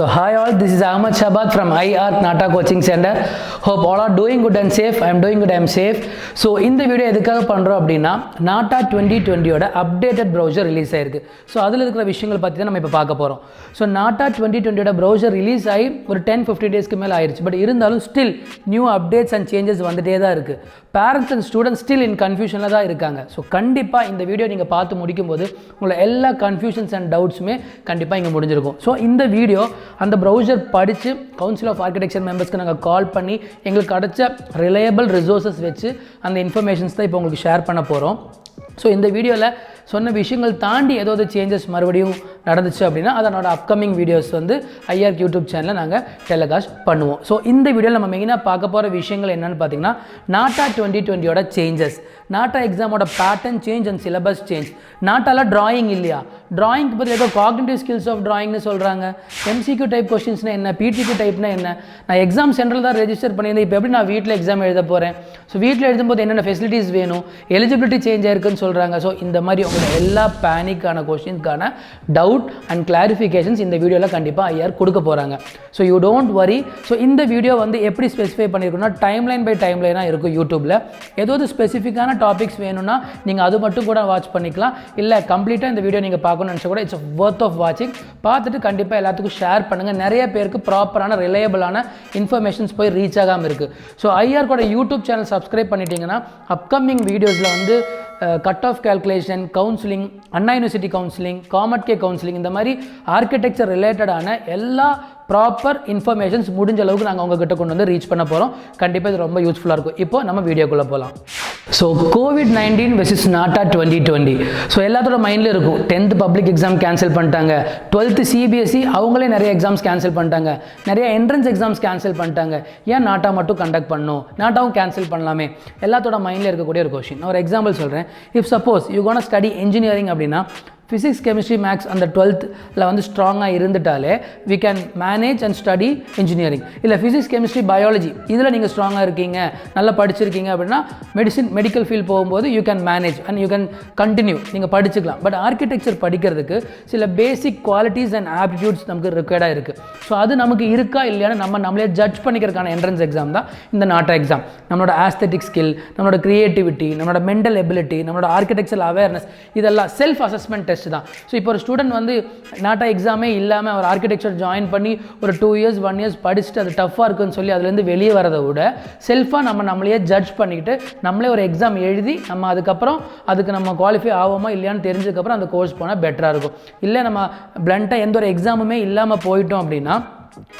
So hi all, this is Ahmad Shabat from iArt Nata Coaching Center. Hope all are doing good and safe. I am doing good, I am safe. So இந்த video எதுக்காக பண்ணுறோம் அப்படின்னா நாட்டா 2020 updated browser release ஆயிருக்கு. So அதில் இருக்கிற விஷயங்கள் பற்றி தான் நம்ம இப்போ பார்க்க போகிறோம். ஸோ நாட்டா 2020 ப்ரௌசர் ரிலீஸ் ஆகி ஒரு 10-15 டேஸ்க்கு மேலே ஆயிடுச்சு. பட் இருந்தாலும் still new updates and changes வந்துட்டே தான் இருக்குது. Parents and students still in கன்ஃபியூஷனில் தான் இருக்காங்க. ஸோ கண்டிப்பாக இந்த வீடியோ நீங்கள் பார்த்து முடிக்கும்போது உங்களை எல்லா கன்ஃபியூஷன்ஸ் அண்ட் டவுட்ஸுமே கண்டிப்பாக இங்கே முடிஞ்சிருக்கும். ஸோ இந்த வீடியோ அந்த ப்ரௌசர் படித்து கவுன்சில் ஆஃப் ஆர்கிடெக்சர் மெம்பர்ஸ்க்கு நாங்கள் கால் பண்ணி எங்களுக்கு கிடைச்ச ரிலையபிள் ரிசோர்ஸஸ் வச்சு அந்த இன்ஃபர்மேஷன்ஸ் தான் இப்போ உங்களுக்கு ஷேர் பண்ண போகிறோம். ஸோ இந்த வீடியோவில் சொன்ன விஷயங்கள் தாண்டி ஏதாவது சேஞ்சஸ் மறுபடியும் நடந்துச்சு அப்படின்னா அதனோட அப்கமிங் வீடியோஸ் வந்து ஐஆர் யூடியூப் சேனலில் நாங்கள் டெலிகாஸ்ட் பண்ணுவோம். ஸோ இந்த வீடியோவில் நம்ம மெயினாக பார்க்க போகிற விஷயங்கள் என்னென்னு பார்த்தீங்கன்னா நாட்டா 2020 சேஞ்சஸ், நாட்டா எக்ஸாமோட pattern change and syllabus change. நாட்டால டிராயிங் இல்லையா, டிராயிங்க்கு பற்றி ஏதோ காக்னிட்டிவ் ஸ்கில்ஸ் ஆஃப் டிராயிங்னு சொல்கிறாங்க. எம்சிக்யூ டைப் கொஸ்டின்ஸ்னா என்ன, பிடிக்யூ டைப்னா என்ன? நான் எக்ஸாம் சென்டரில் தான் ரெஜிஸ்டர் பண்ணியிருந்தேன். இப்போ எப்படி நான் வீட்டில் எக்ஸாம் எழுத போகிறேன்? ஸோ வீட்டில் எழுதும்போது என்னென்ன ஃபெசிலிட்டிஸ் வேணும், எலிஜிபிலிட்டி சேஞ்ச் ஆயிருக்குன்னு சொல்கிறாங்க. ஸோ இந்த மாதிரி உங்களோட எல்லா பேனிக்கான கொஸ்டின்ஸ்க்கான டவுட் அண்ட் கிளாரிஃபிகேஷன்ஸ் இந்த வீடியோவில் கண்டிப்பாக ஐஆர் கொடுக்க போகிறாங்க. So you don't worry. So இந்த வீடியோ வந்து எப்படி ஸ்பெசிஃபை பண்ணியிருக்கோன்னா டைம்லைன் பை டைம்லைனாக இருக்கும் யூடியூப்பில். ஏதாவது ஸ்பெசிஃபிக்கான டாபிக்ஸ் வேணும்னா நீங்கள் அது மட்டும் கூட வாட்ச் பண்ணிக்கலாம். இல்லை கம்ப்ளீட்டாக இந்த வீடியோ நீங்கள் பார்க்கணும்னு நினச்சா கூட இட்ஸ் ஒர்த் ஆஃப் வாட்சிங். பார்த்துட்டு கண்டிப்பாக எல்லாத்துக்கும் ஷேர் பண்ணுங்கள். நிறைய பேருக்கு ப்ராப்பரான ரிலையபிளான இன்ஃபர்மேஷன்ஸ் போய் ரீச் ஆகாமல் இருக்குது. ஸோ ஐஆர் கூட யூடியூப் சேனல் சப்ஸ்கிரைப் பண்ணிட்டீங்கன்னா அப்கமிங் வீடியோஸில் வந்து கட் ஆஃப் கேல்குலேஷன், கவுன்சிலிங், அண்ணா யூனிவர்சிட்டி கவுன்சிலிங், காமர்ட் கவுன்சிலிங், இந்த மாதிரி ஆர்கிடெக்சர் ரிலேட்டடான எல்லா ப்ராப்பர் இன்ஃபர்மேஷன்ஸ் முடிஞ்ச அளவுக்கு நாங்கள் உங்ககிட்ட கொண்டு வந்து ரீச் பண்ண போகிறோம். கண்டிப்பாக இது ரொம்ப யூஸ்ஃபுல்லாக இருக்கும். இப்போ நம்ம வீடியோக்குள்ளே போகலாம். So COVID-19 versus நாட்டா 2020. ஸோ எல்லாத்தோட மைண்டில் இருக்கும். 10th பப்ளிக் எக்ஸாம் கேன்சல் பண்ணிட்டாங்க, 12th CBSE அவங்களே நிறைய எக்ஸாம்ஸ் கேன்சல் பண்ணிட்டாங்க, நிறைய என்ட்ரன்ஸ் எக்ஸாம்ஸ் கேன்சல் பண்ணிட்டாங்க. ஏன் நாட்டா மட்டும் கண்டக்ட் பண்ணணும், நாட்டாவும் கேன்சல் பண்ணலாமே? எல்லாத்தோட மைண்டில் இருக்கக்கூடிய ஒரு கொஸ்டின். நான் ஒரு எக்ஸாம்பிள் சொல்கிறேன். If suppose you gonna study engineering அப்படின்னா ஃபிசிக்ஸ், கெமிஸ்ட்ரி, மேக்ஸ் அந்த 12th வந்து ஸ்ட்ராங்காக இருந்துட்டாலே we can manage and study engineering. இல்லை ஃபிசிக்ஸ், கெமிஸ்ட்ரி, பயாலஜி இதில் நீங்கள் ஸ்ட்ராங்காக இருக்கீங்க, நல்லா படிச்சிருக்கீங்க அப்படின்னா மெடிக்கல் ஃபீல்ட் போகும்போது you can manage and you can continue, நீங்கள் படிச்சுக்கலாம். பட் ஆர்கிடெக்சர் படிக்கிறதுக்கு சில பேசிக் குவாலிட்டிஸ் அண்ட் ஆப்டிடியூட்ஸ் நமக்கு ரிக்வயர்டாக இருக்குது. ஸோ அது நமக்கு இருக்கா இல்லையான்னு நம்மளே ஜட்ஜ் பண்ணிக்கிறதுக்கான என்ட்ரன்ஸ் எக்ஸாம் தான் இந்த நாட்டா எக்ஸாம். நம்மளோட ஆஸ்தெட்டிக் ஸ்கில், நம்மளோட கிரியேட்டிவிட்டி, நம்மளோட மென்டல் எபிலிட்டி, நம்மளோட ஆர்கிடெக்சர் அவேர்னஸ், இதெல்லாம் செல்ஃப் அசஸ்மெண்ட் டெஸ்ட் தான். ஸோ இப்போ ஒரு ஸ்டூடெண்ட் வந்து நாட்டா எக்ஸாமே இல்லாமல் அவர் ஆர்கிடெக்சர் ஜாயின் பண்ணி ஒரு 2 years 1 year படிச்சுட்டு அது டஃப்பாக இருக்குன்னு சொல்லி அதுலேருந்து வெளியே வரதை விட செல்ஃபாக நம்மளையே ஜட்ஜ் பண்ணிக்கிட்டு நம்மளே ஒரு எக்ஸாம் எழுதி நம்ம அதுக்கப்புறம் அதுக்கு நம்ம குவாலிஃபை ஆகுமா இல்லையான்னு தெரிஞ்சதுக்கப்புறம் அந்த கோர்ஸ் போனால் பெட்டராக இருக்கும். இல்லை நம்ம பிளண்ட்டாக எந்த ஒரு எக்ஸாமுமே இல்லாமல் போயிட்டோம் அப்படின்னா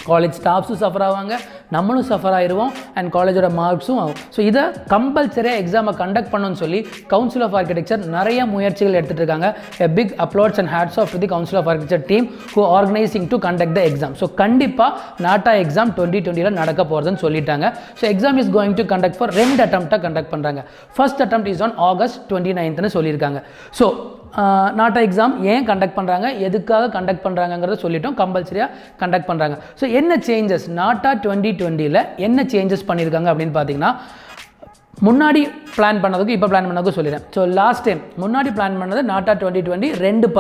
காலேஜ் ஸ்டாஃப்ஸும் சஃபர் ஆவாங்க, நம்மளும் சஃபர் ஆயிடுவோம் அண்ட் காலேஜோட மார்க்ஸும் ஆகும். ஸோ இதை கம்பல்சரியாக எக்ஸாமை கண்டக்ட் பண்ணணும்னு சொல்லி கவுன்சில் ஆஃப் ஆர்கிடெக்சர் நிறைய முயற்சிகள் எடுத்துகிட்டு இருக்காங்க. A big applause and hats off to the council of architecture team who organising to conduct the exam. So கண்டிப்பாக நாட்டா எக்ஸாம் 2020 நடக்க போகிறதுன்னு சொல்லிட்டாங்க. So exam is going to conduct for 2 அட்டம்ப்டாக conduct பண்ணுறாங்க. First attempt is on August 29th சொல்லியிருக்காங்க. So NATA exam ஏன் conduct பண்ணுறாங்க, எதுக்காக கண்டக்ட் பண்ணுறாங்கிறத சொல்லிட்டோம். கம்பல்சரியாக கண்டக்ட் பண்ணுறாங்க. ஸோ என்ன சேஞ்சஸ் நாட்டா 2020 என்ன சேஞ்சஸ் பண்ணியிருக்காங்க அப்படின்னு பார்த்தீங்கன்னா, முன்னாடி பிளான் பண்ணதுக்கு இப்போ பிளான் பண்ணதுக்கு சொல்லிடுறேன். ஸோ லாஸ்ட் டைம் முன்னாடி பிளான் பண்ணது NATA 2020 2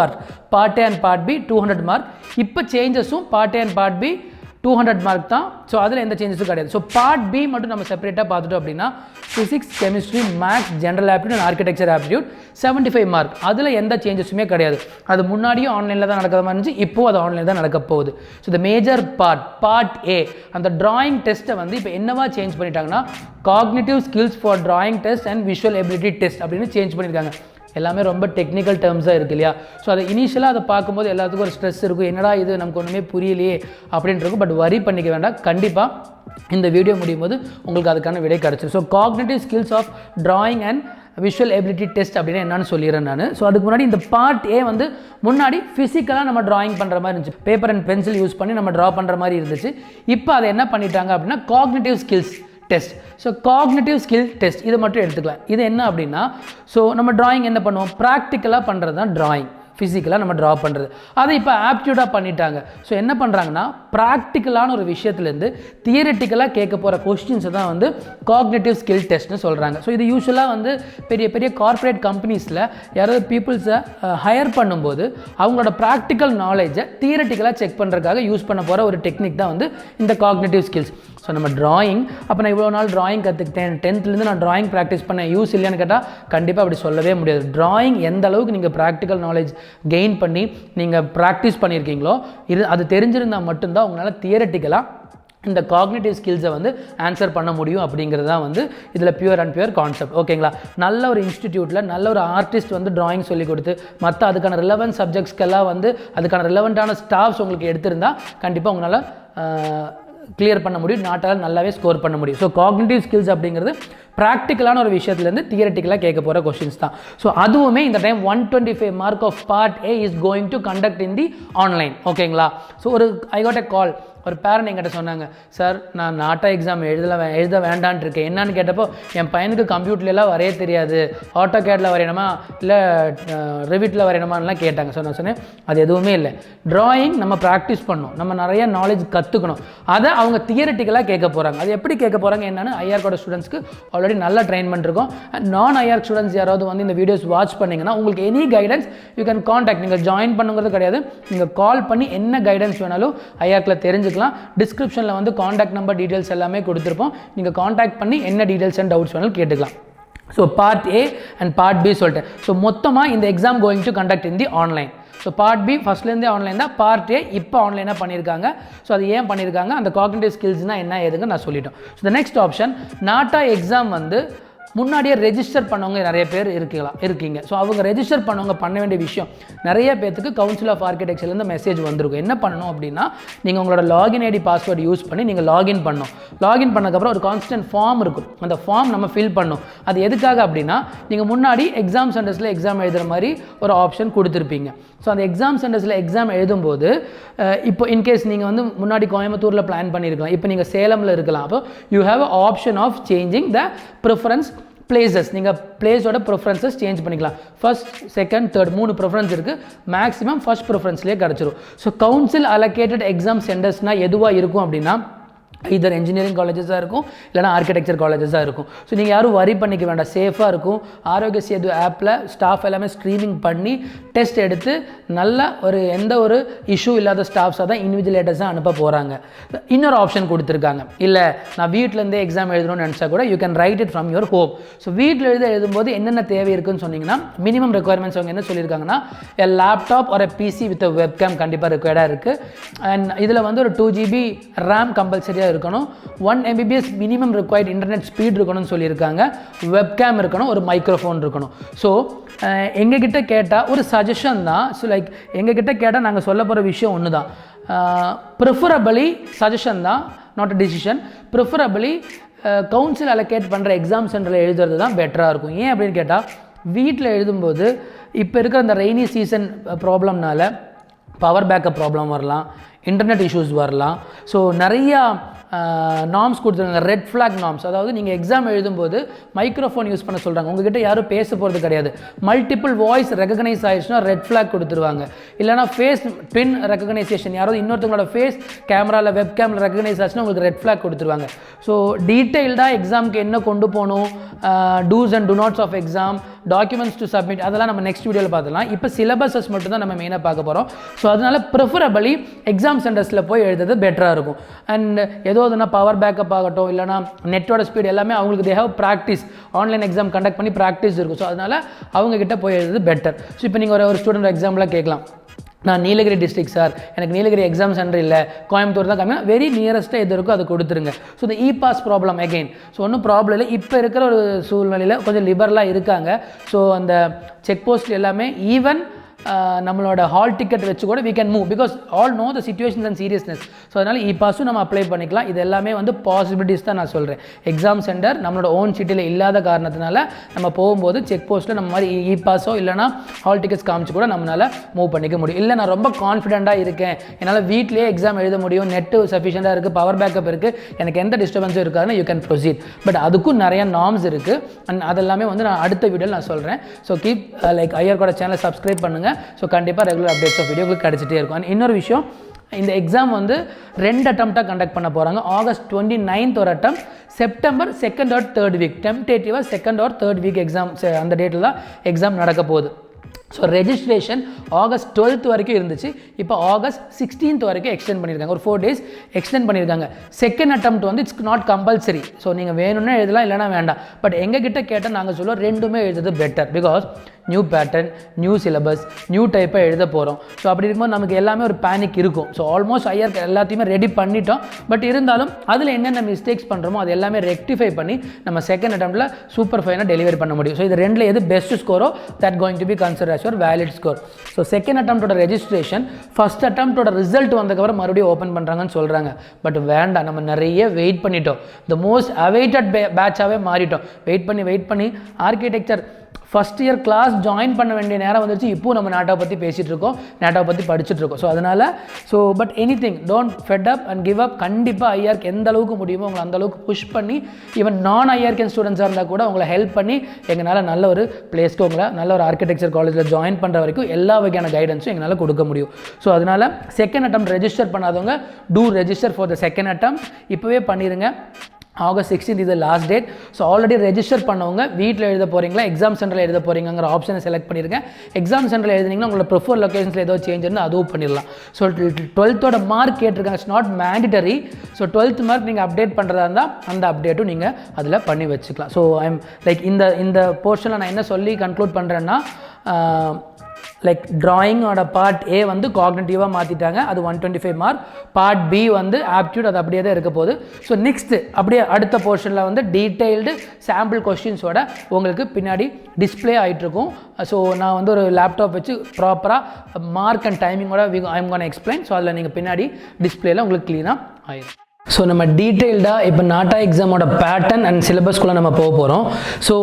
part A and part B 200 mark. இப்போ சேஞ்சஸும் part A and part B 200 mark தான். ஸோ அதில் எந்த சேஞ்சஸும் கிடையாது. ஸோ பார்ட் B மட்டும் நம்ம செப்பரேட்டாக பார்த்துட்டோம் அப்படின்னா physics, chemistry, maths, general aptitude and architecture aptitude 75 mark. அதில் எந்த சேஞ்சஸுமே கிடையாது. அது முன்னாடியும் ஆன்லைனில் தான் நடக்கிற மாதிரி இருந்துச்சு, இப்போது அது ஆன்லைனில் தான் நடக்க போகுது. So the major part A அந்த டிராயிங் டெஸ்ட்டை வந்து இப்போ என்னவா சேஞ்ச் பண்ணிட்டாங்கன்னா cognitive skills for drawing test and visual ability test அப்படின்னு சேஞ்ச் பண்ணியிருக்காங்க. எல்லாமே ரொம்ப டெக்னிக்கல் டேர்ம்ஸாக இருக்குது இல்லையா? ஸோ அதை இனிஷியலாக அதை பார்க்கும்போது எல்லாத்துக்கும் ஒரு ஸ்ட்ரெஸ் இருக்கும், என்னடா இது நமக்கு ஒன்றுமே புரியலையே அப்படின்ட்டு இருக்கும். பட் வரி பண்ணிக்க வேண்டாம், கண்டிப்பாக இந்த வீடியோ முடியும் போது உங்களுக்கு அதுக்கான விடை கிடச்சிடும். So cognitive skills of drawing and visual ability test அப்படின்னு என்னன்னு சொல்லிடுறேன் நான். ஸோ அதுக்கு முன்னாடி இந்த பார்ட் A வந்து முன்னாடி ஃபிசிக்கலாக நம்ம டிராயிங் பண்ணுற மாதிரி இருந்துச்சு, பேப்பர் அண்ட் பென்சில் யூஸ் பண்ணி நம்ம ட்ரா பண்ணுற மாதிரி இருந்துச்சு. இப்போ அதை என்ன பண்ணிட்டாங்க அப்படின்னா cognitive skills test. So cognitive skill test இதை மட்டும் எடுத்துக்கலாம். இது என்ன அப்படின்னா, ஸோ நம்ம டிராயிங் என்ன பண்ணுவோம், ப்ராக்டிக்கலாக பண்ணுறது தான் டிராயிங். ஃபிசிக்கலாக நம்ம ட்ரா பண்ணுறது. அதை இப்போ ஆப்டியூடாக பண்ணிட்டாங்க. ஸோ என்ன பண்ணுறாங்கன்னா ப்ராக்டிக்கலான ஒரு விஷயத்துலேருந்து தியரிட்டிக்கலாக கேட்க போகிற கொஸ்டின்ஸை தான் வந்து காக்னிட்டிவ் ஸ்கில் டெஸ்ட்னு சொல்கிறாங்க. ஸோ இது யூஸ்வலாக வந்து பெரிய பெரிய கார்ப்பரேட் கம்பெனிஸில் யாராவது பீப்புள்ஸை ஹையர் பண்ணும்போது அவங்களோட ப்ராக்டிக்கல் நாலேஜை தியரிட்டிக்கலாக செக் பண்ணுறதுக்காக யூஸ் பண்ண போகிற ஒரு டெக்னிக் தான் வந்து இந்த காக்னிட்டிவ் ஸ்கில்ஸ். ஸோ நம்ம ட்ராயிங், அப்போ நான் இவ்வளோ நாள் ட்ராயிங் கற்றுக்கிட்டேன், 10th நான் ட்ராயிங் ப்ராக்டிஸ் பண்ணேன், யூஸ் இல்லைன்னு கேட்டால் கண்டிப்பாக அப்படி சொல்லவே முடியாது. ட்ராயிங் எந்த அளவுக்கு நீங்கள் ப்ராக்டிக்கல் நாலேஜ் கெயின் பண்ணி நீங்கள் ப்ராக்டிஸ் பண்ணியிருக்கீங்களோ அது தெரிஞ்சிருந்தால் மட்டும்தான் உங்களால் தியரிட்டிக்கலாக இந்த காக்னிட்டிவ் ஸ்கில்ஸை வந்து ஆன்சர் பண்ண முடியும் அப்படிங்கிறது தான் வந்து இதில் பியூர் அண்ட் பியூர் கான்செப்ட். ஓகேங்களா? நல்ல ஒரு இன்ஸ்டிடியூட்டில் நல்ல ஒரு ஆர்டிஸ்ட் வந்து ட்ராயிங் சொல்லி கொடுத்து மற்ற அதுக்கான ரிலவென்ட் சப்ஜெக்ட்ஸ்க்கெல்லாம் வந்து அதுக்கான ரிலவெண்ட்டான ஸ்டாஃப்ஸ் உங்களுக்கு எடுத்திருந்தால் கண்டிப்பாக உங்களால் கிளியர் பண்ண முடியும், நாட்டால் நல்லாவே ஸ்கோர் பண்ண முடியும். ஸோ காக்னிட்டிவ் ஸ்கில்ஸ் அப்படிங்கிறது ப்ராக்டிக்கலான ஒரு விஷயத்துலேருந்து தியரிட்டிக்கலாக கேட்க போகிற கொஸ்டின்ஸ் தான். ஸோ அதுவுமே இந்த time 125 mark of part A is going to conduct in the online. ஓகேங்களா? So I got a call, ஒரு பேரண்ட் என்கிட்ட சொன்னாங்க, சார் நான் நாட்டா எக்ஸாம் எழுத வேண்டான் இருக்கேன். என்னன்னு கேட்டப்போ என் பையனுக்கு கம்ப்யூட்டர்லாம் வரைய தெரியாது, ஆட்டோ கேடில் வரையணுமா இல்லை ரிவிட்டில் வரையணுமான்லாம் கேட்டாங்க. ஸோ நான் சொன்னேன் அது எதுவுமே இல்லை, ட்ராயிங் நம்ம ப்ராக்டிஸ் பண்ணணும், நம்ம நிறைய நாலேஜ் கற்றுக்கணும், அதை அவங்க தியரிட்டிக்கலாக கேட்க போகிறாங்க. அது எப்படி கேட்க போகிறாங்க என்னன்னு ஐஆர்கோட ஸ்டூடெண்ட்ஸ்க்கு ஆல்ரெடி நல்லா ட்ரெயின் பண்ணிருக்கோம். நான் ஐஆர்க் ஸ்டூடெண்ட்ஸ் யாராவது வந்து இந்த வீடியோஸ் வாட்ச் பண்ணிங்கன்னா உங்களுக்கு any guidance you can contact. நீங்கள் ஜாயின் பண்ணுங்கிறது கிடையாது, நீங்கள் கால் பண்ணி என்ன கைடன்ஸ் வேணாலும் ஐஆர்க்கில் தெரிஞ்சுக்கலாம். டிஸ்கிரிப்ஷனில் வந்து காண்டாக்ட் நம்பர் டீட்டெயில்ஸ் எல்லாமே கொடுத்துருப்போம். நீங்கள் காண்டாக்ட் பண்ணி என்ன டீட்டெயில்ஸ் அண்ட் டவுட்ஸ் வேணாலும் கேட்டுக்கலாம். So part A and part B சொல்லிட்டேன். ஸோ மொத்தமாக இந்த exam going to conduct in the online. So part B ஃபஸ்ட்லேருந்தே ஆன்லைன் தான், பார்ட் A இப்போ ஆன்லைனாக பண்ணியிருக்காங்க. ஸோ அது ஏன் பண்ணியிருக்காங்க, அந்த காக்னிட்டிவ் ஸ்கில்ஸ்னால் என்ன ஏதுங்க நான் சொல்லிட்டோம். So the next option, NATA exam வந்து முன்னாடியே ரெஜிஸ்டர் பண்ணவங்க நிறைய பேர் இருக்கீங்க. ஸோ அவங்க ரெஜிஸ்டர் பண்ணவங்க பண்ண வேண்டிய விஷயம், நிறைய பேருக்கு கவுன்சில் ஆஃப் ஆர்கிடெக்சர்லேருந்து மெசேஜ் வந்திருக்கும். என்ன பண்ணணும் அப்படின்னா, நீங்கள் உங்களோட லாகின் ஐடி பாஸ்வேர்டு யூஸ் பண்ணி நீங்கள் லாகின் பண்ணணும். லாகின் பண்ணதுக்கப்புறம் ஒரு கான்ஸ்டன்ட் ஃபார்ம் இருக்கும், அந்த ஃபார்ம் நம்ம ஃபில் பண்ணணும். அது எதுக்காக அப்படின்னா, நீங்கள் முன்னாடி எக்ஸாம் சென்டர்ஸில் எக்ஸாம் எழுதுகிற மாதிரி ஒரு ஆப்ஷன் கொடுத்துருப்பீங்க. ஸோ அந்த எக்ஸாம் சென்டர்ஸில் எக்ஸாம் எழுதும்போது இப்போ இன்கேஸ் நீங்கள் வந்து முன்னாடி கோயம்புத்தூரில் பிளான் பண்ணியிருக்கலாம், இப்போ நீங்கள் சேலமில் இருக்கலாம். அப்போ you have a option of changing the preference places. நீங்கள் பிளேஸோட ப்ரிஃபரன்சஸ் சேஞ்ச் பண்ணிக்கலாம். ஃபர்ஸ்ட், செகண்ட், தேர்ட் 3 ப்ரிஃபரன்ஸ் இருக்குது. மேக்ஸிமம் ஃபர்ஸ்ட் ப்ரிஃபரன்ஸ்லேயே கிடச்சிரும். ஸோ கவுன்சில் அலோகேட்டட் எக்ஸாம் சென்டர்ஸ்னால் எதுவாக இருக்கும் அப்படின்னா, இதர் இன்ஜினியரிங் காலேஜஸாக இருக்கும், இல்லைனா ஆர்கிடெக்சர் காலேஜஸாக இருக்கும். ஸோ நீங்கள் யாரும் வரி பண்ணிக்க வேண்டாம், சேஃபாக இருக்கும். ஆரோக்கிய சேது ஆப்பில் ஸ்டாஃப் எல்லாமே ஸ்க்ரீனிங் பண்ணி டெஸ்ட் எடுத்து நல்ல எந்த ஒரு இஷ்யூ இல்லாத ஸ்டாஃப்ஸாக தான் இன்விஜிலேட்டர்ஸாக அனுப்ப போகிறாங்க. இன்னொரு ஆப்ஷன் கொடுத்துருக்காங்க, இல்லை நான் வீட்டிலேருந்தே எக்ஸாம் எழுதணும்னு நினச்சா கூட you can write it from your home. So வீட்டில் எழுதும்போது என்னென்ன தேவை இருக்குன்னு சொன்னீங்கன்னா, மினிமம் ரெக்குயர்மெண்ட்ஸ் அவங்க என்ன சொல்லியிருக்காங்கன்னா, எ லேப்டாப் ஒரு பிசி வித் வெப்கேம் கண்டிப்பாக ரெக்குயர்டாக இருக்குது. அண்ட் இதில் வந்து ஒரு 2 GB ரேம் கம்பல்சரியாக இருக்கணும். 1 Mbps minimum required internet speed இருக்கணும்னு சொல்லியிருக்காங்க. வெப்கேம் இருக்கணும், ஒரு மைக்ரோஃபோன் இருக்கணும். ஸோ எங்ககிட்ட கேட்டால் ஒரு சஜஷன் தான். ஸோ லைக் எங்ககிட்ட கேட்டால் நாங்கள் சொல்ல போகிற விஷயம் ஒன்று தான், ப்ரிஃபரபிளி சஜஷன் தான், not a decision. Preferably council allocate பண்ணுற எக்ஸாம் சென்டரில் எழுதுறது தான் பெட்டராக இருக்கும். ஏன் அப்படின்னு கேட்டால், வீட்டில் எழுதும்போது இப்போ இருக்கிற அந்த ரெய்னி சீசன் ப்ராப்ளம்னால பவர் பேக்கப் ப்ராப்ளம் வரலாம், இன்டர்நெட் இஷ்யூஸ் வரலாம். ஸோ நிறையா நார்ம்ஸ் கொடுத்துருக்காங்க, ரெட் ஃப்ளாக் நார்ம்ஸ். அதாவது நீங்கள் எக்ஸாம் எழுதும்போது மைக்ரோஃபோன் யூஸ் பண்ண சொல்கிறாங்க, உங்ககிட்ட யாரும் பேச போகிறது கிடையாது. மல்டிபிள் வாய்ஸ் ரெகக்னைஸ் ஆயிடுச்சுன்னா ரெட் ஃப்ளாக் கொடுத்துருவாங்க. இல்லைனா ஃபேஸ் பின் ரெகக்னைசேஷன், யாராவது இன்னொருத்தவங்களோட ஃபேஸ் கேமராவில் வெப் கேமில் ரெகக்னைஸ் ஆச்சுன்னா உங்களுக்கு ரெட் ஃப்ளாக் கொடுத்துருவாங்க. ஸோ டீட்டெயில்டாக எக்ஸாமுக்கு என்ன கொண்டு போகணும், dos and don'ts of exam, documents to submit, அதெல்லாம் நம்ம நெக்ஸ்ட் வீடியோவில் பார்த்துலாம். இப்போ சிலபஸஸ் மட்டும் தான் நம்ம மெயினாக பார்க்க போகிறோம். ஸோ அதனால் ப்ரிஃபரபிளி எக்ஸாம் சென்டர்ஸில் போய் எழுதுறது பெட்டராக இருக்கும். அண்ட் ஏதோ அதுனா பவர் பேக்கப் ஆகட்டும், இல்லைனா நெட்டோட ஸ்பீட் எல்லாமே அவங்களுக்கு they have practice, online exam conduct பண்ணி ப்ராக்டிஸ் இருக்கும். ஸோ அதனால் அவங்கக்கிட்ட போய் எழுதுறது பெட்டர். ஸோ இப்போ நீங்கள் ஒரு ஸ்டூடெண்ட் எக்ஸாம்பிளாக கேட்கலாம், நான் நீலகிரி டிஸ்ட்ரிக்ட் சார், எனக்கு நீலகிரி எக்ஸாம் சென்டர் இல்லை, கோயம்புத்தூர் தான் கம்மியா, வெரி நியரஸ்ட்டாக எது இருக்கோ அதை கொடுத்துருங்க. ஸோ இந்த இ-பாஸ் ப்ராப்ளம் அகெயின், ஸோ ஒன்றும் ப்ராப்ளம் இல்லை. இப்போ இருக்கிற ஒரு சூழ்நிலையில் கொஞ்சம் லிபரலாக இருக்காங்க. ஸோ அந்த செக் போஸ்ட் எல்லாமே ஈவன் நம்மளோட ஹால் டிக்கெட் வச்சு கூட we can move because all know the situations and seriousness. So அதனால் இ-பாஸும் நம்ம அப்ளை பண்ணிக்கலாம். இது எல்லாமே வந்து பாசிபிலிட்டிஸ் தான் நான் சொல்கிறேன். எக்ஸாம் சென்டர் நம்மளோட ஓன் சிட்டியில் இல்லாத காரணத்தினால நம்ம போகும்போது செக் போஸ்ட்டில் நம்ம மாதிரி இ-பாஸோ இல்லைனா ஹால் டிக்கெட்ஸ் காமிச்சு கூட நம்மளால் மூவ் பண்ணிக்க முடியும். இல்லை நான் ரொம்ப கான்ஃபிடென்ட்டாக இருக்கேன், என்னால் வீட்லேயே எக்ஸாம் எழுத முடியும், நெட்டு சஃபிஷியண்டாக இருக்குது, பவர் பேக்கப் இருக்குது, எனக்கு எந்த டிஸ்டர்பன்ஸும் இருக்காதுன்னு யூ கேன் ப்ரொசீட். பட் அதுக்கும் நிறைய நார்ம்ஸ் இருக்குது. அண்ட் அதெல்லாமே வந்து நான் அடுத்த வீடியோவில் நான் சொல்கிறேன். ஸோ கீப் லைக் ஐஆர்கோட சேனலை சப்ஸ்கிரைப் பண்ணுங்கள். பண்ணுங்கள். ஸோ கண்டிப்பாக ரெகுலர் அப்டேட்ஸ் ஆஃப் வீடியோ உங்களுக்கு கிடச்சிட்டே இருக்கும். அண்ட் இன்னொரு விஷயம், இந்த எக்ஸாம் வந்து 2 அட்டம்ப்டாக கண்டக்ட் பண்ண போகிறாங்க. August 29th ஒரு attempt, September 2nd or 3rd week, டெம்டேட்டிவாக 2nd or 3rd week exam, அந்த டேட்டில் தான் எக்ஸாம் நடக்க போகுது. ஸோ ரெஜிஸ்ட்ரேஷன் August 12th வரைக்கும் இருந்துச்சு, இப்போ August 16th வரைக்கும் எக்ஸ்டெண்ட் பண்ணியிருக்காங்க, ஒரு 4 days எக்ஸ்டெண்ட் பண்ணியிருக்காங்க. செகண்ட் அட்டம்ப்ட் வந்து இட்ஸ் நாட் கம்பல்சரி, ஸோ நீங்கள் வேணும்னா எழுதலாம், இல்லைனா வேண்டாம். பட் எங்ககிட்ட கேட்டால் நாங்கள் சொல்லுவோம் ரெண்டுமே எழுதுறது better, because new pattern, new syllabus, new டைப்பாக எழுத போகிறோம். ஸோ அப்படி இருக்கும்போது நமக்கு எல்லாமே ஒரு பேனிக் இருக்கும். ஸோ ஆல்மோஸ்ட் ஐஆர் எல்லாத்தையுமே ரெடி பண்ணிட்டோம். பட் இருந்தாலும் அதில் என்னென்ன மிஸ்டேக்ஸ் பண்ணுறோமோ அது எல்லாமே ரெக்டிஃபை பண்ணி நம்ம செகண்ட் அட்டம்ப்டில் சூப்பர் ஃபைனாக டெலிவரி பண்ண முடியும். ஸோ இது ரெண்டில் எது பெஸ்ட் ஸ்கோரோ that going to be consider as your valid score. So second அட்டம்ப்டோட ரெஜிஸ்ட்ரேஷன் ஃபஸ்ட் அட்டம்ப்டோட ரிசல்ட் வந்ததுக்கப்புறம் மறுபடியும் ஓப்பன் பண்ணுறாங்கன்னு சொல்கிறாங்க. பட் வேண்டாம், நம்ம நிறைய வெயிட் பண்ணிட்டோம், த மோஸ்ட் அவைட்டட் பேட்சாகவே மாறிட்டோம். வெயிட் பண்ணி architecture first year class join பண்ண வேண்டிய நேரம் வந்துருச்சு. இப்போது நம்ம நாட்டாவை பற்றி பேசிகிட்டு இருக்கோம், நாட்டாவை பற்றி படிச்சுட்டு இருக்கோம். ஸோ அதனால் but anything don't fed up and give up. கண்டிப்பாக ஐஆர்க்கு எந்த அளவுக்கு முடியுமோ உங்களை அந்த அளவுக்கு புஷ் பண்ணி, ஈவன் நான் ஐஆர்கேன் ஸ்டூடெண்ட்ஸாக இருந்தால் கூட உங்களை ஹெல்ப் பண்ணி எங்களால் நல்ல ஒரு பிளேஸ்க்கு உங்களை நல்ல ஒரு ஆர்கிடெக்சர் காலேஜில் ஜாயின் பண்ணுற வரைக்கும் எல்லா வகையான கைடன்ஸும் எங்களால் கொடுக்க முடியும். ஸோ அதனால் செகண்ட் அட்டம் ரெஜிஸ்டர் பண்ணாதவங்க to register for the second attempt, இப்போவே பண்ணிடுங்க. August 16th is the last date. So already register பண்ணவங்க வீட்டில் எழுத போகிறீங்களா, எக்ஸாம் சென்டரில் எழுத போகிறீங்கிற ஆப்ஷனை செலக்ட் பண்ணியிருக்கேன். எக்ஸாம் சென்டரில் எழுதினீங்கன்னா உங்களோட ப்ரிஃபர் லொக்கேஷன்ஸில் ஏதோ சேஞ்ச் இருந்தால் அதுவும் பண்ணிடலாம். ஸோ 12th மார்க் கேட்டிருக்காங்க, it's not mandatory. So 12th mark நீங்கள் அப்டேட் பண்ணுறதா இருந்தால் அந்த அப்டேட்டும் நீங்கள் அதில் பண்ணி வச்சுக்கலாம். ஸோ ஐம் லைக் இந்த போர்ஷனில் நான் என்ன சொல்லி கன்க்ளூட் பண்ணுறேன்னா, லைக் ட்ராயிங்கோட பார்ட் ஏ வந்து காக்னிட்டிவாக மாற்றிட்டாங்க, அது 125 மார்க். பார்ட் பி வந்து ஆப்டியூட், அது அப்படியே தான் இருக்க போகுது. ஸோ நெக்ஸ்ட்டு அப்படியே அடுத்த போர்ஷனில் வந்து டீட்டெயில்டு சாம்பிள் கொஸ்டின்ஸோட உங்களுக்கு பின்னாடி டிஸ்பிளே ஆகிட்டுருக்கும். ஸோ நான் வந்து ஒரு லேப்டாப் வச்சு ப்ராப்பராக மார்க் அண்ட் டைமிங்கோட ஐம் கோன் எக்ஸ்பிளைன். ஸோ அதில் நீங்கள் பின்னாடி டிஸ்பிளேல உங்களுக்கு க்ளீனாக ஆயிடும். ஸோ நம்ம டீட்டெயில்டாக இப்போ நாட்டா எக்ஸாமோட பேட்டர்ன் அண்ட் சிலபஸ்குள்ளே நம்ம போக போகிறோம். ஸோ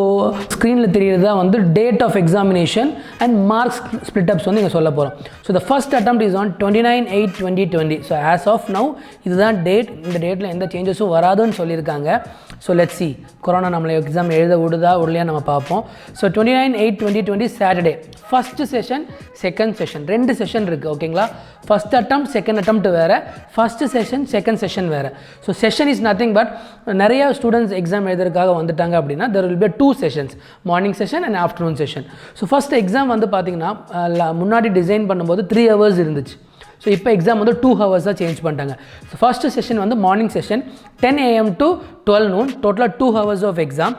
ஸ்க்ரீனில் தெரியுறது தான் வந்து date of examination and marks splitups வந்து இங்கே சொல்ல போகிறோம். So the first attempt is on 29/8/2020. So as of now இதுதான் டேட். இந்த டேட்டில் எந்த சேஞ்சஸும் வராதுன்னு சொல்லியிருக்காங்க. ஸோ லெட்ஸ் சி கொரோனா நம்மளை எக்ஸாம் எழுத விடலையா நம்ம பார்ப்போம். So 29/8/2020 Saturday first session, second session, 2 session இருக்குது. ஓகேங்களா, ஃபஸ்ட் அட்டம்ப்ட் செகண்ட் அட்டம்ப்ட் வேறு, ஃபஸ்ட்டு செஷன் செகண்ட் செஷன் வேறு. So session is nothing but நிறையா ஸ்டூடெண்ட்ஸ் எக்ஸாம் எழுதுறதுக்காக வந்துட்டாங்க அப்படின்னா there will be 2 sessions, morning session and afternoon session. So first exam வந்து பார்த்திங்கன்னா முன்னாடி டிசைன் பண்ணும்போது 3 hours இருந்துச்சு. ஸோ இப்போ எக்ஸாம் வந்து 2 hours சேஞ்ச் பண்ணிட்டாங்க. ஸோ ஃபஸ்ட்டு செஷன் வந்து morning session 10 AM to 12 noon, டோட்டலாக 2 hours of exam.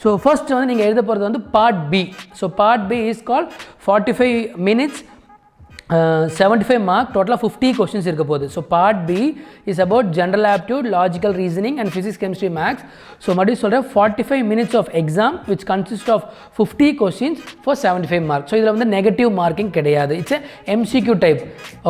So first வந்து நீங்கள் எழுத போகிறது வந்து part B. So part B is call 45 minutes, 75 mark, டோட்டலாக 50 questions இருக்க போகுது. So part B is about general aptitude, logical reasoning and physics, chemistry, maths. So மறுபடியும் சொல்கிறேன், 45 minutes of exam which consist of 50 questions for 75 marks. So இதில் வந்து negative marking கிடையாது, it's MCQ type.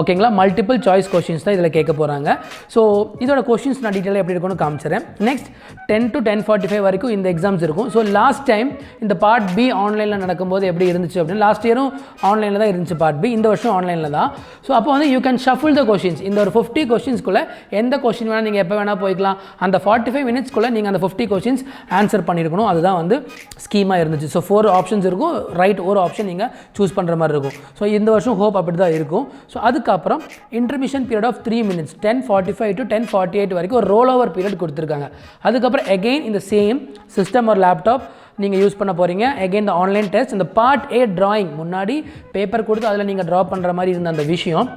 ஓகேங்களா, multiple choice questions தான் இதில் கேட்க போகிறாங்க. ஸோ இதோட கொஷின்ஸ் நான் டீட்டெயிலாக எப்படி இருக்குன்னு காமிச்சிடறேன். நெக்ஸ்ட் 10 to 10:45 வரைக்கும் இந்த எக்ஸாம்ஸ் இருக்கும். ஸோ லாஸ்ட் டைம் இந்த பார்ட் பி ஆன்லைனில் நடக்கும்போது எப்படி இருந்துச்சு அப்படின்னு, லாஸ்ட் இயரும் ஆன்லைனில் தான் இருந்துச்சு பார்ட் பி, இந்த வருஷம் ஆன்லைனில் தான். ஸோ அப்போ வந்து you can shuffle the questions. இந்த ஒரு 50 கொஷின்ஸ்குள்ளே எந்த கொஷின் வேணால் நீங்கள் எப்போ வேணால் போய்க்கலாம். அந்த 45 minutesக்குள்ளே நீங்கள் அந்த 50 கொஷின்ஸ் ஆன்சர் பண்ணியிருக்கணும். அதுதான் வந்து ஸ்கீமாக இருந்துச்சு. ஸோ 4 ஆப்ஷன்ஸ் இருக்கும், ரைட் ஒரு ஆப்ஷன் நீங்கள் சூஸ் பண்ணுற மாதிரி இருக்கும். ஸோ இந்த வருஷம் ஹோப் அப்படி தான் இருக்கும். ஸோ அதுக்கப்புறம் intermission period of 3 minutes, 10:45 to 10:48 வரைக்கும் ஒரு ரோல் ஓவர் பீரியட் கொடுத்துருக்காங்க. அதுக்கப்புறம் அகெயின் இந்த சேம் சிஸ்டம் ஒரு லேப்டாப் நீங்கள் யூஸ் பண்ண போகிறீங்க. Again the online test. இந்த பார்ட் ஏ ட்ராயிங் முன்னாடி பேப்பர் கொடுத்து அதில் நீங்கள் ட்ரா பண்ணுற மாதிரி இருந்த அந்த விஷயம்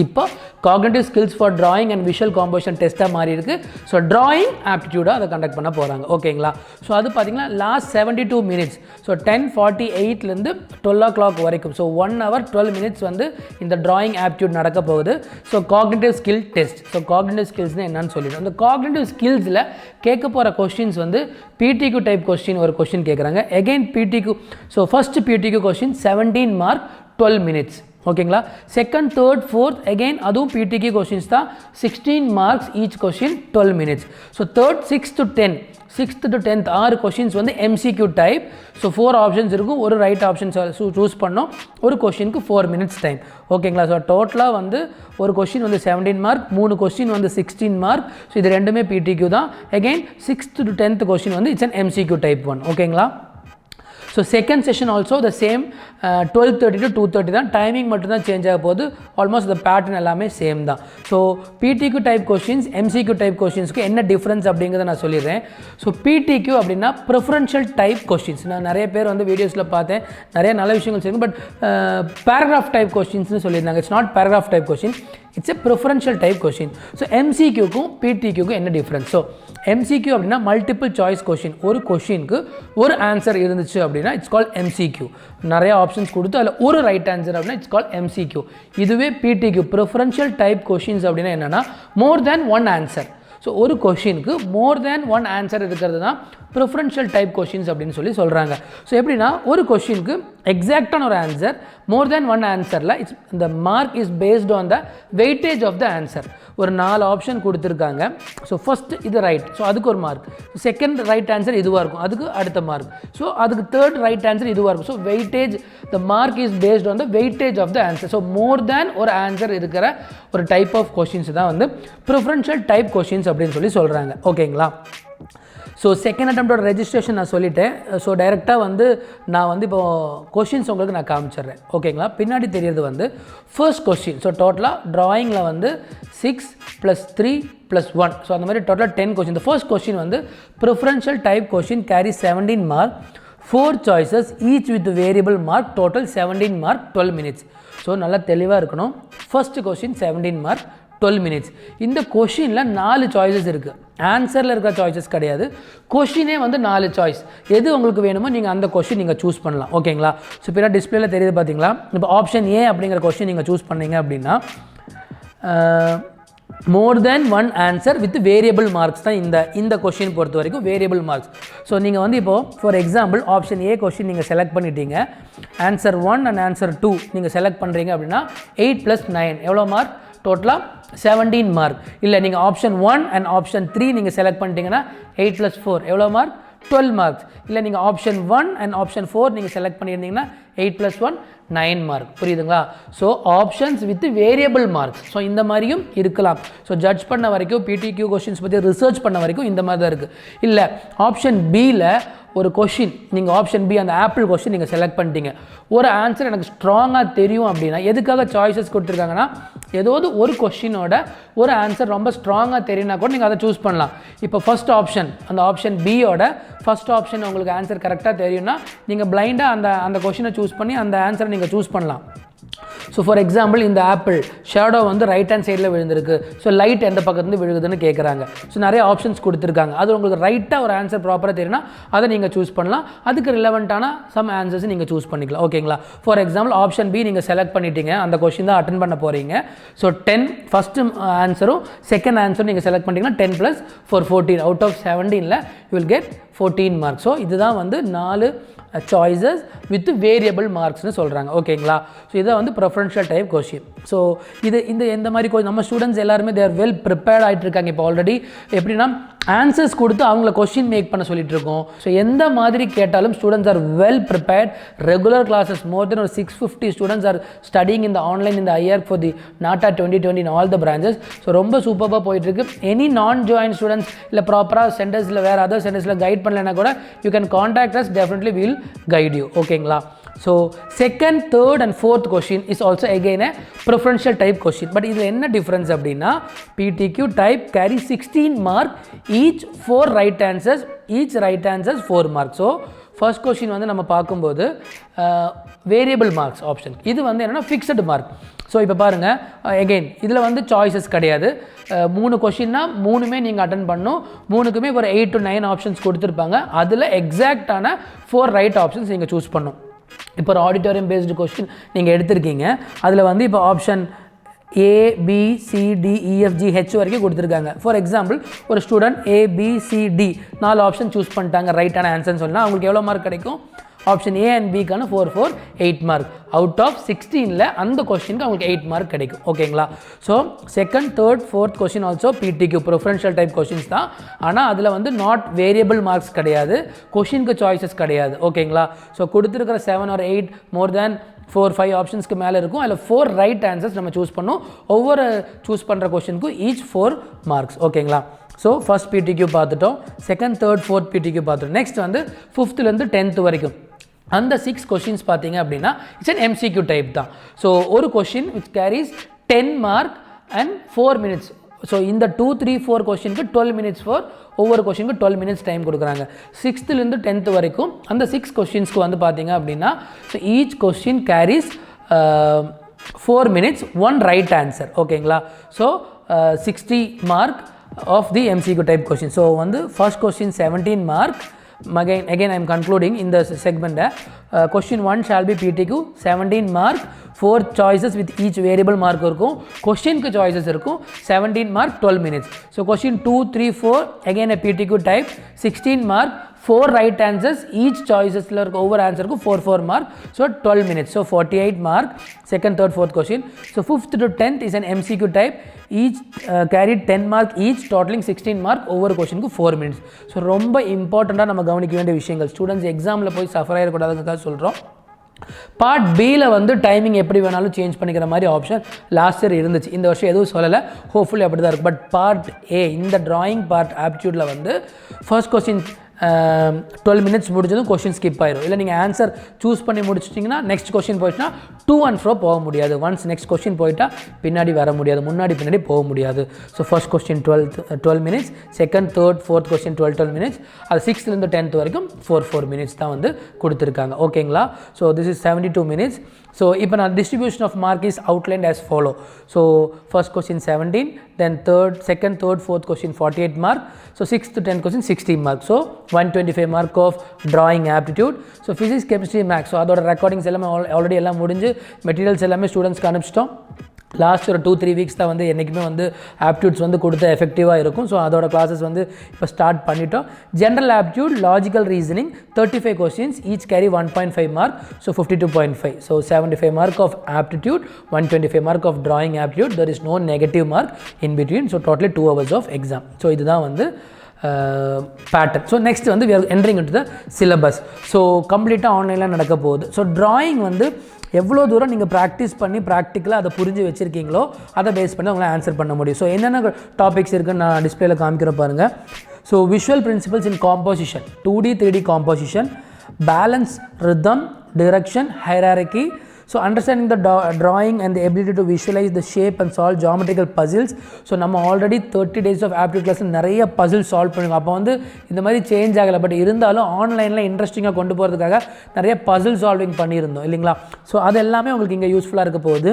இப்போ cognitive skills for drawing and visual composition டெஸ்ட்டாக மாறி இருக்குது. ஸோ ட்ராயிங் ஆப்டிடியூடாக அதை கண்டக்ட் பண்ண போகிறாங்க. ஓகேங்களா, ஸோ அது பார்த்திங்கன்னா லாஸ்ட் 72 minutes, ஸோ 10:48 12 o'clock வரைக்கும், ஸோ 1 hour 12 minutes வந்து இந்த ட்ராயிங் ஆப்டிடியூட் நடக்க போகுது. So cognitive skill test. So cognitive ஸ்கில்ஸ்னு என்னன்னு சொல்லிடுறோம். அந்த காக்னிட்டிவ் ஸ்கில்ஸில் கேட்க போகிற கொஸ்டின்ஸ் வந்து பிடிக்யூ டைப் கொஸ்டின் ஒரு கொஸ்டின் கேட்குறாங்க. Again PTQ. So first PTQ question 17 mark 12 minutes. ஓகேங்களா, செகண்ட், தேர்ட், ஃபோர்த் அகெயின் அதுவும் பிடிக்யூ கொஸ்டின்ஸ் தான், 16 marks each question, 12 minutes. So third, 6th to 10th 6 questions வந்து எம்சிக்யூ டைப். ஸோ 4 ஆப்ஷன்ஸ் இருக்கும், ஒரு right options choose பண்ணோம், ஒரு கொஸ்டினுக்கு 4 minutes time. ஓகேங்களா, ஸோ டோட்டலாக வந்து ஒரு கொஸ்டின் வந்து 17 mark, 3 கொஸ்டின் வந்து 16 mark. ஸோ இது ரெண்டுமே பிடிக்யூ தான். Again 6th to 10th question வந்து இட்ஸ் அன் எம்சிக்யூ டைப் 1. ஓகேங்களா, so second session also the same 12:30 to 2:30 தான், டைமிங் மட்டும்தான் சேஞ்ச் ஆக போகுது. ஆல்மோஸ்ட் இந்த பேட்டர்ன் எல்லாமே சேம் தான். So PTQ type questions MCQ type கொஷின்ஸ்க்கு என்ன டிஃப்ரென்ஸ் அப்படிங்கிறத நான் சொல்லிடுறேன். ஸோ பிடிக்யூ அப்படின்னா ப்ரிஃபரன்ஷியல் டைப் கொஷின்ஸ். நான் நிறைய பேர் வந்து வீடியோஸில் பார்த்தேன், நிறைய நல்ல விஷயங்கள் செய்யுங்க. பட் பேராகிராஃப் டைப் கொஷின்ஸ்னு சொல்லியிருந்தாங்க. It's not paragraph type question, it's a preferential type question. So எம்சிக்யூக்கும் பிடிக்யூக்கும் என்ன டிஃப்ரென்ஸ்? ஸோ எம்சிக்யூ அப்படின்னா மல்டிபிள் சாய்ஸ் கொஷின். ஒரு கொஷினுக்கு ஒரு ஆன்சர் இருந்துச்சு அப்படின்னா இட்ஸ் கால் எம்சிக்யூ. நிறைய ஆப்ஷன்ஸ் கொடுத்து அதில் ஒரு ரைட் ஆன்சர் அப்படின்னா இட்ஸ் கால் எம்சிக்யூ. இதுவே பிடிக்யூ ப்ரிஃபரன்ஷியல் டைப் கொஷின்ஸ் அப்படின்னா என்னென்னா more than one answer. So ஒரு கொஷினுக்கு மோர் தேன் ஒன் ஆன்சர் இருக்கிறது தான் ப்ரிஃபரன்ஷியல் டைப் கொஷின்ஸ் அப்படின்னு சொல்கிறாங்க. ஸோ எப்படின்னா ஒரு கொஷினுக்கு எக்ஸாக்டான ஒரு ஆன்சர் மோர் தேன் ஒன் ஆன்சரில் இட்ஸ் இந்த mark is based on the weightage of the answer. ஒரு 4 ஆப்ஷன் கொடுத்துருக்காங்க. ஸோ ஃபஸ்ட் இது ரைட், ஸோ அதுக்கு ஒரு மார்க். செகண்ட் ரைட் ஆன்சர் இதுவாக இருக்கும், அதுக்கு அடுத்த மார்க். ஸோ அதுக்கு தேர்ட் ரைட் ஆன்சர் இதுவாக இருக்கும். So weightage the mark is based on the weightage of the answer. So more than ஒரு ஆன்சர் இருக்கிற ஒரு டைப் ஆஃப் கொஷின்ஸ் தான் வந்து ப்ரிஃபரன்ஷியல் டைப் கொஷின்ஸ் அப்படின்னு சொல்கிறாங்க. ஓகேங்களா? ஸோ செகண்ட் அட்டெம்ப்டோட ரெஜிஸ்ட்ரேஷன் நான் சொல்லிட்டேன். ஸோ டைரெக்டாக வந்து நான் வந்து இப்போது கொஷின்ஸ் உங்களுக்கு நான் காமிச்சிட்றேன். ஓகேங்களா? பின்னாடி தெரியுறது வந்து ஃபர்ஸ்ட் கொஷின். ஸோ டோட்டலாக ட்ராயிங்கில் வந்து 6 + 3 + 1. ஸோ அந்த மாதிரி டோட்டலாக 10 கொஷின். இந்த ஃபர்ஸ்ட் கொஷின் வந்து preferential type question carry 17 mark, 4 choices each with variable mark, total 17 mark, 12 minutes. So நல்லா தெளிவாக இருக்கணும். First question 17 mark, 12 minutes. இந்த கொஷினில் 4 சாய்ஸஸ் இருக்குது. ஆன்சரில் இருக்கிற சாய்ஸஸ் கிடையாது. கொஷினே வந்து 4 சாய்ஸ். எது உங்களுக்கு வேணுமோ நீங்கள் அந்த கொஷின் நீங்கள் சூஸ் பண்ணலாம். ஓகேங்களா? ஸோ இப்போ டிஸ்பிளேல தெரியுது பார்த்தீங்களா? இப்போ ஆப்ஷன் ஏ அப்படிங்கிற கொஷின் நீங்கள் சூஸ் பண்ணீங்க அப்படின்னா more than one answer with variable marks தான் இந்த கொஷின் பொறுத்த வரைக்கும் வேரியபிள் மார்க்ஸ். ஸோ நீங்கள் வந்து இப்போது for example option A question நீங்கள் செலக்ட் பண்ணிட்டீங்க, ஆன்சர் 1 அண்ட் ஆன்சர் 2 நீங்கள் செலக்ட் பண்ணுறீங்க அப்படின்னா 8 + 9 எவ்வளோ மார்க்? டோட்டலாக 17 மார்க். இல்லை நீங்கள் ஆப்ஷன் 1 அண்ட் ஆப்ஷன் 3 நீங்கள் செலக்ட் பண்ணிட்டீங்கன்னா 8 + 4 எவ்வளோ மார்க்? 12 மார்க்ஸ். இல்லை நீங்கள் ஆப்ஷன் 1 அண்ட் ஆப்ஷன் 4 நீங்கள் செலக்ட் பண்ணியிருந்தீங்கன்னா 8 + 1 9 மார்க். புரியுதுங்களா? So options with variable marks. So இந்த மாதிரியும் இருக்கலாம். ஸோ ஜட்ஜ் பண்ண வரைக்கும் பிடிக்யூ கொஷின்ஸ் பற்றி ரிசர்ச் பண்ண வரைக்கும் இந்த மாதிரி தான் இருக்குது. இல்லை ஆப்ஷன் பியில் ஒரு கொஷின் நீங்கள் ஆப்ஷன் பி அந்த ஆப்பிள் கொஷின் நீங்கள் செலக்ட் பண்ணிட்டீங்க, ஒரு ஆன்சர் எனக்கு ஸ்ட்ராங்காக தெரியும் அப்படின்னா எதுக்காக சாய்ஸஸ் கொடுத்துருக்காங்கன்னா ஏதாவது ஒரு கொஷினோட ஒரு ஆன்சர் ரொம்ப ஸ்ட்ராங்காக தெரியும்னா கூட நீங்கள் அதை சூஸ் பண்ணலாம். இப்போ ஃபஸ்ட் ஆப்ஷன் அந்த ஆப்ஷன் பியோட ஃபஸ்ட் ஆப்ஷன் உங்களுக்கு ஆன்சர் கரெக்டாக தெரியும்னா நீங்கள் பிளைண்டாக அந்த கொஷினை சூஸ் பண்ணி அந்த ஆன்சரை நீங்கள் சூஸ் பண்ணலாம். ஸோ ஃபார் எக்ஸாம்பிள் இந்த ஆப்பிள் ஷேடோ வந்து ரைட் ஹேண்ட் சைடில் விழுந்திருக்கு. ஸோ லைட் எந்த பக்கத்துலேருந்து விழுகுதுன்னு கேட்குறாங்க. ஸோ நிறைய ஆப்ஷன்ஸ் கொடுத்துருக்காங்க. அது உங்களுக்கு ரைட்டாக ஒரு ஆன்சர் ப்ராப்பராக தெரியும்னா அதை நீங்கள் சூஸ் பண்ணலாம். அதுக்கு ரிலவெண்ட்டான சம் ஆன்சர்ஸ் நீங்கள் சூஸ் பண்ணிக்கலாம். ஓகேங்களா? ஃபார் எக்ஸாம்பிள் ஆப்ஷன் பி நீங்கள் செலக்ட் பண்ணிட்டீங்க, அந்த கொஷின் தான் அட்டன் பண்ண போகிறீங்க. ஸோ 10 ஃபஸ்ட்டு ஆன்சரும் செகண்ட் ஆன்சரும் நீங்கள் செலக்ட் பண்ணிட்டீங்கன்னா 10 + 4 14. அவுட் ஆஃப் 17ல் you will get 14 marks. So இதுதான் வந்து 4 சாய்ஸஸ் வித் வேரியபிள் மார்க்ஸ்னு சொல்கிறாங்க. ஓகேங்களா? ஸோ இதை வந்து ப்ரிஃபரன்ஷியல் டைப் கொஷின். ஸோ இந்த மாதிரி நம்ம ஸ்டூடெண்ட்ஸ் எல்லாருமே தேர் வெல் ப்ரிப்பேர்ட் ஆகிட்டு இருக்காங்க. இப்போ ஆல்ரெடி எப்படின்னா ஆன்சர்ஸ் கொடுத்து அவங்கள கொஷின் மேக் பண்ண சொல்லிட்டு இருக்கோம். ஸோ எந்த மாதிரி கேட்டாலும் students are well prepared. Regular classes more than ஒரு 650 ஸ்டூடெண்ட்ஸ் ஆர் ஸ்டடிங் இந்த ஆன்லைன் இந்த ஐஆர்க் for the NATA 2020 in all the branches. So ரொம்ப சூப்பராக போயிட்டுருக்கு. எனி நான் ஜாயின் ஸ்டூடெண்ட்ஸ் இல்லை ப்ராப்பராக சென்டர்ஸில் வேறு அதர் சென்டர்ஸில் கைட் பண்ணலைன்னா கூட you can contact as, definitely will guide you. ஓகேங்களா? So second, third and fourth question is also again a preferential type question. But இதில் என்ன difference அப்படின்னா PTQ type carry 16 mark, each 4 right answers, each right answers 4 marks. So first question வந்து நம்ம பார்க்கும்போது variable marks option, இது வந்து என்னென்னா fixed mark. So இப்போ பாருங்கள் எகெயின் இதில் வந்து சாய்ஸஸ் கிடையாது. 3 கொஷின்னா 3மே நீங்கள் அட்டன் பண்ணணும். 3க்குமே ஒரு 8 to 9 ஆப்ஷன்ஸ் கொடுத்துருப்பாங்க. அதில் எக்ஸாக்டான 4 ரைட் ஆப்ஷன்ஸ் நீங்கள் சூஸ் பண்ணணும். இப்போ ஒரு ஆடிட்டோரியம் பேஸ்டு கொஸ்டின் நீங்கள் எடுத்திருக்கீங்க. அதில் வந்து இப்போ ஆப்ஷன் ABCDEFGH வரைக்கும் கொடுத்துருக்காங்க. ஃபார் எக்ஸாம்பிள் ஒரு ஸ்டூடெண்ட் ABCD 4 ஆப்ஷன் சூஸ் பண்ணிட்டாங்க ரைட்டான ஆன்சர்னு சொன்னால் அவங்களுக்கு எவ்வளோ மார்க் கிடைக்கும்? ஆப்ஷன் ஏ அண்ட் பிக்கான 4 4 8 மார்க். அவுட் ஆஃப் 16ல் அந்த கொஸ்டினுக்கு அவங்களுக்கு 8 மார்க் கிடைக்கும். ஓகேங்களா? So second, third, fourth question also PTQ preferential type questions தான். ஆனால் அதில் வந்து நாட் வேரியபிள் மார்க்ஸ் கிடையாது, கொஷினுக்கு சாய்ஸஸ் கிடையாது. ஓகேங்களா? ஸோ கொடுத்துருக்கிற 7 or 8 மோர் தேன் 4-5 ஆப்ஷன்ஸ்க்கு மேலே இருக்கும். அதில் 4 ரைட் ஆன்சர்ஸ் நம்ம சூஸ் பண்ணோம். ஒவ்வொரு சூஸ் பண்ணுற கொஸ்டினுக்கும் ஈச் 4 மார்க்ஸ். ஓகேங்களா? ஸோ ஃபஸ்ட் PTQ பார்த்துட்டோம், செகண்ட், தேர்ட், ஃபோர்த் PTQ பார்த்துட்டோம். நெக்ஸ்ட் வந்து 5th to 10th வரைக்கும் அந்த 6 கொஷின்ஸ் பார்த்தீங்க அப்படின்னா இட்ஸ் அன் எம்சிக்யூ டைப் தான். ஸோ ஒரு question which carries 10 mark and 4 minutes. So இந்த 2, 3, 4 கொஷினுக்கு 12 மினிட்ஸ் ஃபார் ஒவ்வொரு கொஷினுக்கு 12 மினிட்ஸ் டைம் கொடுக்குறாங்க. 6th-லேருந்து 10th வரைக்கும் அந்த 6 கொஷின்ஸ்க்கு வந்து பார்த்தீங்க அப்படின்னா so each question carries 4 minutes 1 right answer. ஓகேங்களா? So 60 mark of the MCQ type question. So வந்து first question 17 mark. Again I am concluding in the segment. Question 1 shall be PTQ 17 mark, 4 choices with each variable mark இருக்கும். Question க்கு choices இருக்கும். 17 mark 12 minutes. So question 2, 3, 4 again a PTQ type 16 mark, 4 right answers, each choices over answer ku 4 mark, so 12 minutes, so 48 mark second, third, fourth question. So 5th to 10th is an MCQ type, each carried 10 mark each, totaling 16 mark, over question ku 4 minutes. So ரொம்ப இம்பார்ட்டண்ட்டாக நம்ம கவனிக்க வேண்டிய விஷயங்கள். Students எக்ஸாமில் போய் suffer ஆகிடக்கூடாதுங்கிறதுக்காக சொல்கிறோம். Part பியில் வந்து டைமிங் எப்படி வேணாலும் சேஞ்ச் பண்ணிக்கிற மாதிரி ஆப்ஷன் லாஸ்ட் இயர் இருந்துச்சு. இந்த வருஷம் எதுவும் சொல்லலை, ஹோப்ஃபுல்லி அப்படி தான் இருக்கும். பட் பார்ட் ஏ இந்த ட்ராயிங் பார்ட் ஆப்டிடியூடில் வந்து ஃபர்ஸ்ட் கொஸ்டின் 12 மினிட்ஸ் முடிஞ்சதும் கொஷின் ஸ்கிப் ஆயிரும். இல்லை நீங்கள் ஆன்சர் சூஸ் பண்ணி முடிச்சிட்டிங்கன்னா நெக்ஸ்ட் கொஷின் போயிட்டுனா டூ அண்ட் ஃப்ரோ போக முடியாது. ஒன்ஸ் நெக்ஸ்ட் கொஷின் போயிட்டால் பின்னாடி வர முடியாது, முன்னாடி பின்னாடி போக முடியாது. So first question 12 minutes, second, third, fourth question 12 minutes, அது 6th-லேருந்து 10th வரைக்கும் 4 மினிட்ஸ் தான் வந்து கொடுத்துருக்காங்க. ஓகேங்களா? So this is 72 minutes. So இப்போ நான் distribution of mark is outlined as follow. So first question 17, then second, third, fourth question 48 mark. So 6th to 10th question 60 mark. So 125 mark of drawing aptitude. So physics, chemistry, maths, so அதோட recordings எல்லாமே already எல்லாம் முடிஞ்சு materials எல்லாமே ஸ்டூடெண்ட்ஸ்க்கு அனுப்பிச்சிட்டோம். Last ஒரு 2-3 weeks தான் வந்து என்றைக்குமே வந்து ஆப்டியூட்ஸ் வந்து கொடுத்து எஃபெக்டிவாக இருக்கும். ஸோ அதோட கிளாஸஸ் வந்து இப்போ ஸ்டார்ட் பண்ணிட்டோம். General aptitude, logical reasoning 35 questions, each carry 1.5 mark, so 52.5. So 75 mark of aptitude, 125 mark of drawing aptitude. There is no negative mark in between. So totally 2 hours of exam. So இதுதான் வந்து pattern. So next வந்து we are entering into the syllabus. So கம்ப்ளீட்டாக ஆன்லைனில் நடக்க போகுது. So drawing வந்து எவ்வளோ தூரம் நீங்கள் ப்ராக்டிஸ் பண்ணி ப்ராக்டிக்கலாக அதை புரிஞ்சு வச்சுருக்கீங்களோ அதை பேஸ் பண்ணி உங்களால் ஆன்சர் பண்ண முடியும். ஸோ என்னென்ன டாபிக்ஸ் இருக்குன்னு நான் டிஸ்பிளேல காமிக்கிற பாருங்கள். So visual principles in composition, 2D 3D composition, balance, rhythm, direction, hierarchy. So understanding the drawing and the ability to visualize the shape and solve geometrical puzzles. So நம்ம already 30 days of aptitude class நிறைய puzzles solve பண்ணுங்க. அப்போ வந்து இந்த மாதிரி change ஆகலை, but இருந்தாலும் ஆன்லைனில் இன்ட்ரெஸ்டிங்காக கொண்டு போகிறதுக்காக நிறைய puzzle சால்விங் பண்ணியிருந்தோம் இல்லைங்களா? ஸோ அது எல்லாமே உங்களுக்கு இங்கே யூஸ்ஃபுல்லாக இருக்க போகுது.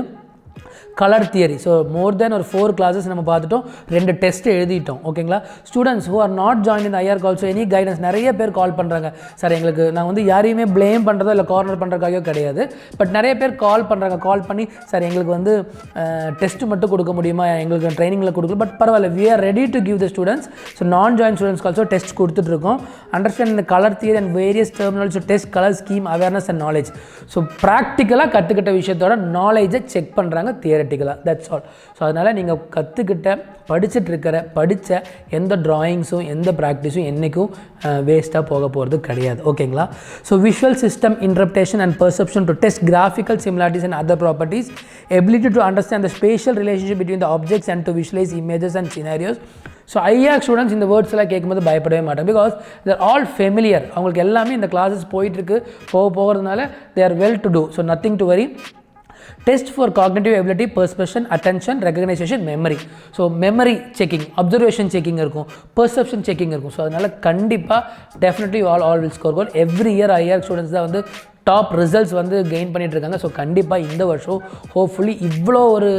Colour theory, so more than ஒரு 4 classes நம்ம பார்த்துட்டோம், 2 டெஸ்ட் எழுதிட்டோம். ஓகேங்களா? Students who are not join in IR also any guidance, நிறைய பேர் கால் பண்ணுறாங்க. சார் எங்களுக்கு நான் வந்து யாரையுமே ப்ளேம் பண்ணுறதோ இல்லை கார்னர் பண்ணுறதுக்காகவோ கிடையாது, பட் நிறைய பேர் கால் பண்ணுறாங்க. கால் பண்ணி சார் எங்களுக்கு வந்து டெஸ்ட் மட்டும் கொடுக்க முடியுமா, எங்களுக்கு ட்ரைனிங்கில் கொடுக்கல, பட் பரவாயில்ல, we are ready to give the students. So நான் ஜாயின் ஸ்டூடெண்ட்ஸ் ஆல்சோ டெஸ்ட் கொடுத்துட்ருக்கோம். அண்டர்ஸ்டாண்ட் இந்த colour theory and various terminology, test, colour scheme, awareness and knowledge. So ப்ராக்டிக்கலாக கற்றுக்கிட்ட விஷயத்தோட நாலேஜை செக் பண்ணுறாங்க தியரட்டிக்கலாக. That's all. ஸோ அதனால் நீங்கள் கற்றுக்கிட்ட படித்த எந்த ட்ராயிங்ஸும் எந்த ப்ராக்டிஸும் என்றைக்கும் வேஸ்ட்டாக போக போகிறது கிடையாது. ஓகேங்களா? So visual system interpretation and perception to test graphical similarities and other properties, ability to understand the spatial relationship between the objects and to visualise images and scenarios. So IR students இந்த words எல்லாம் கேட்கும்போது பயப்படவே மாட்டாங்க, because there all familiar. அவங்களுக்கு எல்லாமே இந்த classes போயிட்டுருக்கு, போகிறதுனால they are well to do. So nothing to worry. Test for cognitive ability, perception, attention, recognisation, memory. So memory checking, observation checking இருக்கும், பெர்செப்ஷன் செக்கிங் இருக்கும். ஸோ அதனால் கண்டிப்பாக definitely all will score goal. Every year IR students தான் வந்து top results வந்து gain பண்ணிகிட்ருக்காங்க. So கண்டிப்பாக இந்த வருஷம் ஹோப்ஃபுல்லி இவ்வளோ ஒரு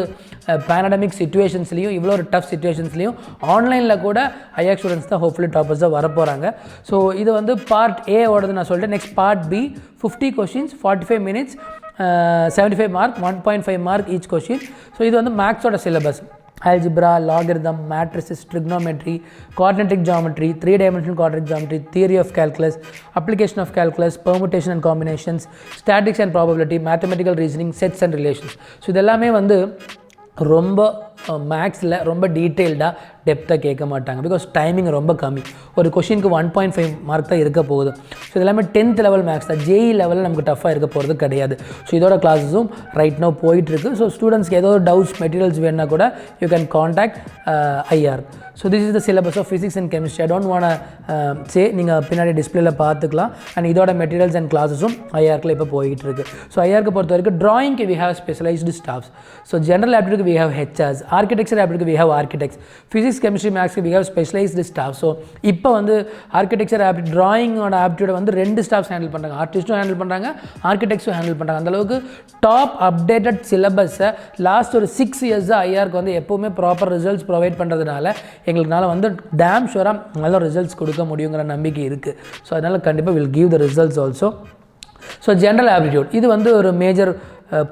பேண்டமிக் சிச்சுவேஷன்ஸ்லையும் இவ்வளோ ஒரு டஃப் சிச்சுவேஷன்ஸ்லையும் ஆன்லைனில் கூட ஐஆர் ஸ்டூடெண்ட்ஸ் தான் ஹோப்ஃபுல்லி டாப்பர்ஸ் தான் வரப்போகிறாங்க. ஸோ இது வந்து பார்ட் ஏ ஓடது நான் சொல்லிட்டேன். Next part B, 50 questions, 45 minutes, 75 mark, 1.5 mark each question. So இது வந்து மேக்ஸோட syllabus. algebra, logarithm, matrices, trigonometry, quadratic geometry, 3-dimensional quadratic geometry, theory of calculus, application of calculus, permutation and combinations, statistics and probability, mathematical reasoning, sets and relations. So இதெல்லாமே வந்து ரொம்ப மேக்ஸில் ரொம்ப டீட்டெயில்டாக டெப்த்தாக கேட்க மாட்டாங்க, பிகாஸ் டைமிங் ரொம்ப கம்மி. ஒரு கொஷினுக்கு 1.5 மார்க் தான் இருக்க போகுது. ஸோ இதெல்லாமே 10th லெவல் மேக்ஸ் தான். ஜேஇ லெவலில் நமக்கு டஃப்பாக இருக்க போகிறது கிடையாது. ஸோ இதோட கிளாஸஸும் ரைட் நோ போயிட்டுருக்கு. ஸோ ஸ்டூடெண்ட்ஸ்க்கு ஏதோ டவுட்ஸ், மெட்டீரியல்ஸ் வேணுன்னா கூட you can contact IR. So this is the syllabus of physics and chemistry. I don't want say, நீங்கள் பின்னாடி டிஸ்பிளேல பார்த்துக்கலாம். அண்ட் இதோட மெட்டீரியல்ஸ் அண்ட் கிளாஸஸும் ஐஆர்க்கில் இப்போ போய்கிட்டு இருக்கு. ஸோ ஐஆர்க்கு பொறுத்த வரைக்கும் ட்ராயிங்க்கு we have specialised staffs. So general ஆப்டிடியூட்க்கு வி ஹேவ் ஹெச்ஆர்ஸ், ஆர்கிடெக்சர் ஆப்டிடியூட்க்கு we have architects, physics chemistry மேக்ஸ்க்கு we have specialised staff. So இப்போ வந்து ஆர்கிடெக்சர் ஆப்டி ட்ராயிங்கோட ஆப்டிடியூட் வந்து 2 ஸ்டாஃப்ஸ் ஹேண்டில் பண்ணுறாங்க. ஆர்டிஸ்ட்டும் ஹேண்டில் பண்ணுறாங்க, ஆர்கிடெக்ட்ஸும் ஹேண்டில் பண்ணுறாங்க. அந்தளவுக்கு டாப் அப்டேட்டட் சிலபஸை லாஸ்ட் ஒரு 6 இயர்ஸாக ஐஆர்க்கு வந்து எப்போவுமே ப்ராப்பர் ரிசல்ட்ஸ் ப்ரொவைட் பண்ணுறதுனால எங்களுக்குனால வந்து டேம் ஷூராக நல்ல ரிசல்ட்ஸ் கொடுக்க முடியுங்கிற நம்பிக்கை இருக்குது. ஸோ அதனால் கண்டிப்பாக will give the results also. So general aptitude இது வந்து ஒரு மேஜர்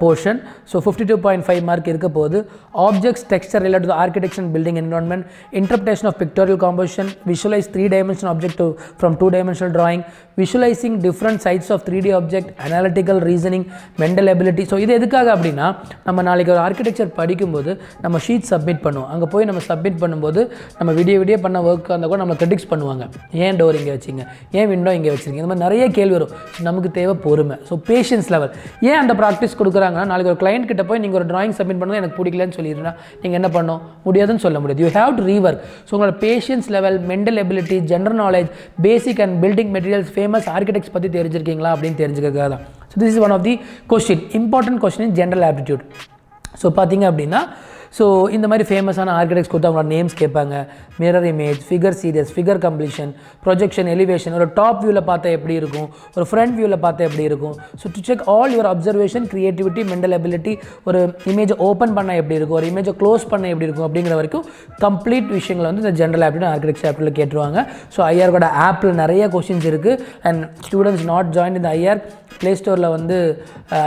போர்ஷன். ஸோ 52.5 மார்க் இருக்க போது. Objects texture related to architecture and building environment, interpretation of pictorial composition, visualise 3-dimensional object from 2-dimensional drawing, visualising different sides of 3D object, analytical reasoning, mental ability. So இது எதுக்காக அப்படின்னா, நம்ம நாளைக்கு ஒரு architecture படிக்கும்போது நம்ம ஷீட் சப்மிட் பண்ணுவோம். அங்கே போய் நம்ம சப்மிட் பண்ணும்போது நம்ம விடிய பண்ண ஒர்க் அந்த கூட நம்ம கிரிட்டிக்ஸ் பண்ணுவாங்க. ஏன் டோர் இங்கே வச்சிங்க, ஏன் விண்டோ இங்கே வச்சிருக்கீங்க, இந்த மாதிரி நிறைய கேள்வி வரும். ஸோ நமக்கு தேவை பொறுமை. So patience level. ஏன் அந்த ப்ராக்டிஸ் கொடுக்குறாங்கன்னா, நாளைக்கு ஒரு கிளைண்ட் கிட்ட போய் நீங்கள் ஒரு டிராயிங் சப்மிட் பண்ணது எனக்கு பிடிக்கலன்னு சொல்லிடுறா, நீங்கள் என்ன பண்ணணும், முடியாதுன்னு சொல்ல முடியாது. You have to rework. So உங்களோட patience level, mental ability, general knowledge, basic and building materials, famous architects பற்றி தெரிஞ்சிருக்கீங்களா அப்படின்னு தெரிஞ்சுக்கிறதுக்காக தான். So this is one of the question, important question in general aptitude. So பார்த்தீங்க அப்படின்னா, ஸோ இந்த மாதிரி ஃபேமஸான ஆர்கிடெக்ட்ஸ் கொடுத்து அவங்களோட நேம்ஸ் கேட்பாங்க. Mirror image, figure series, figure completion, projection, elevation, ஒரு டாப் வியூவில் பார்த்தா எப்படி இருக்கும், ஒரு ஃப்ரண்ட் வியூவில் பார்த்தா எப்படி இருக்கும். So to check all your observation, creativity, mental ability, ஒரு இமேஜை ஓப்பன் பண்ண எப்படி இருக்கும், ஒரு இமேஜை க்ளோஸ் பண்ண எப்படி இருக்கும் அப்படிங்கிற வரைக்கும் கம்ப்ளீட் விஷயங்களை வந்து இந்த ஜென்ரல் ஆப்டிடியூட் ஆர்கிடெக்சர் ஆப்டிடியூட் கேட்டுருவாங்க. ஸோ ஐஆர்கோட ஆப்பில் நிறைய கொஸ்டின்ஸ் இருக்குது. அண்ட் ஸ்டூடெண்ட்ஸ் நாட் ஜாயின் இந்த ஐஆர் ப்ளே ஸ்டோரில் வந்து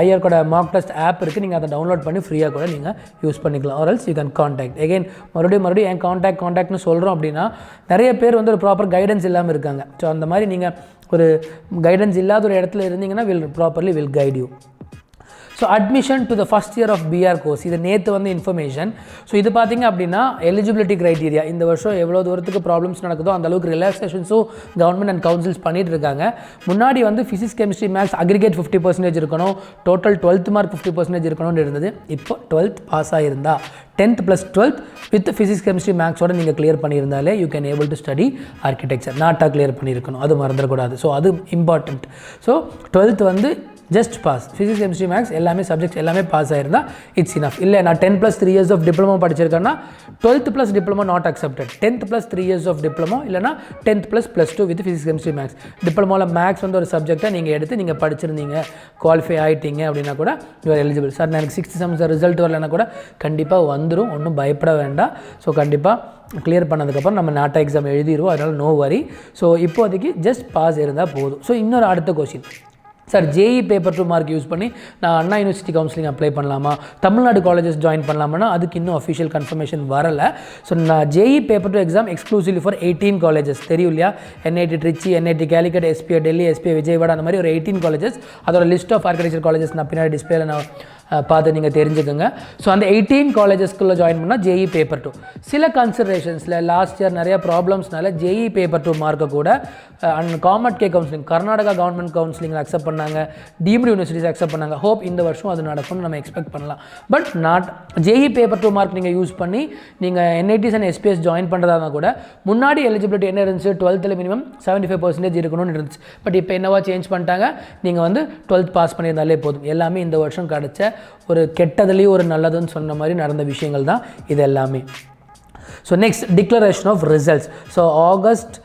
ஐஆர்கோட மார்க் டெஸ்ட் ஆப் இருக்குது. நீங்கள் அதை டவுன்லோட் பண்ணி ஃப்ரீயாக கூட நீங்கள் யூஸ் பண்ணிக்கலாம். Or else you can contact. Again மறுபடியும் ஏன் காண்டாக்ட்னு சொல்கிறோம் அப்படின்னா, நிறைய பேர் வந்து ஒரு ப்ராப்பர் கைடன்ஸ் இல்லாமல் இருக்காங்க. ஸோ அந்த மாதிரி நீங்கள் ஒரு கைடன்ஸ் இல்லாத ஒரு இடத்துல இருந்தீங்கன்னா will guide you. So admission to the first year of BR course, இது நேற்று வந்து இன்ஃபர்மேஷன். ஸோ இது பார்த்திங்க அப்படின்னா எலிஜிபிலிட்டி க்ரைட்டீரியா, இந்த வருஷம் எவ்வளோ தூரத்துக்கு ப்ராப்ளம்ஸ் நடக்குதோ அந்த அளவுக்கு ரிலாக்ஸேஷன்ஸும் கவர்மெண்ட் அண்ட் கவுன்சில்ஸ் பண்ணிட்டு இருக்காங்க. முன்னாடி வந்து ஃபிசிக்ஸ் கெமிஸ்ட்ரி மேக்ஸ் அக்ரிகேட் 50% இருக்கணும், டோட்டல் 12th மார்க் 50% இருக்கணும்னு இருந்தது. இப்போ 12th பாஸ் ஆகிருந்தா 10th + 12th with physics chemistry மேக்ஸோட நீங்கள் கிளியர் பண்ணியிருந்தாலே you can able to study architecture. NATA clear பண்ணியிருக்கணும், அது மறந்துடக்கூடாது. ஸோ அது இம்பார்ட்டண்ட். ஸோ 12th வந்து just pass, physics chemistry maths எல்லாமே சப்ஜெக்ட்ஸ் எல்லாமே பாஸ் ஆயிருந்தால் இட்ஸ் இனஃப். இல்லை நான் 10 + 3 years ஆஃப் டிப்ளமோ படிச்சிருக்கேன்னா 12th + diploma not accepted. 10th + 3 years of diploma, இல்லைனா 10th + +2 with physics chemistry maths. டிப்ளமோவில் மேக்ஸ் வந்து ஒரு சப்ஜெக்டாக நீங்கள் எடுத்து நீங்கள் படிச்சிருந்தீங்க, குவாலிஃபை ஆகிட்டீங்க அப்படின்னா கூட யூ ஆர் எலிஜிபிள். சார் எனக்கு 6th செமஸ்டர் ரிசல்ட் வரலன்னா கூட கண்டிப்பாக வந்துடும், ஒன்றும் பயப்பட வேண்டாம். ஸோ கண்டிப்பாக கிளியர் பண்ணதுக்கப்புறம் நம்ம நாட்டா எக்ஸாம் எழுதிடுவோம், அதனால் நோ வரி. ஸோ இப்போதைக்கு ஜஸ்ட் பாஸ் இருந்தால் போதும். ஸோ இன்னொரு அடுத்த question, sir JEE paper 2 mark use பண்ணி நான் அண்ணா யூனிவர்சிட்டி கவுன்சிலிங் அப்ளை பண்ணலாமா, தமிழ்நாடு காலேஜஸ் ஜாயின் பண்ணலாமா? அதுக்கு இன்னும் அஃபிஷியல் கன்ஃபர்மேஷன் வரலை. ஸோ நான் JEE paper 2 exam exclusively for 18 colleges தெரியும் இல்லையா? NIT Trichy, NIT Calicut, SPI Delhi, SPI Vijayawada, அந்த மாதிரி ஒரு 18 காலேஜஸ். அதோட லிஸ்ட் ஆஃப் ஆர்கிடெக்சர் காலேஜஸ் நான் பின்னாடி டிஸ்பிளேல நான் பார்த்து நீங்கள் தெரிஞ்சுக்கோங்க. ஸோ அந்த 18 காலேஜஸ்க்குள்ளே ஜாயின் பண்ணால் ஜேஇ பேப்பர் 2 சில கன்சிடரேஷன்ஸில் லாஸ்ட் இயர் நிறைய ப்ராப்ளம்ஸ்னால ஜேஇ பேப்பர் 2 மார்க்கை கூட and COMEDK counselling, Karnataka government counselling accept பண்ணாங்க, டீம்டு யூனிவர்சிட்டிஸ் அக்செப்ட் பண்ணாங்க. ஹோப் இந்த வருஷம் அது நடக்கும்னு நம்ம எக்ஸ்பெக்ட் பண்ணலாம். But not JEE paper 2 mark நீங்கள் யூஸ் பண்ணி நீங்கள் NITs அண்ட் SPS ஜாயின் பண்ணுறதா கூட முன்னாடி எலிஜிபிலிட்டி என்ன இருந்துச்சு, 12th மினிமம் 75% இருக்கணும்னு இருந்துச்சு. பட் இப்போ என்னவா சேஞ்ச் பண்ணிட்டாங்க, நீங்கள் வந்து 12th பாஸ் பண்ணியிருந்தாலே போதும். எல்லாமே இந்த வருஷம் கிடச்ச ஒரு கெட்டதுலேயும் ஒரு நல்லதுன்னு சொன்ன மாதிரி நடந்த விஷயங்கள் தான் இது எல்லாமே. So next declaration of results. So August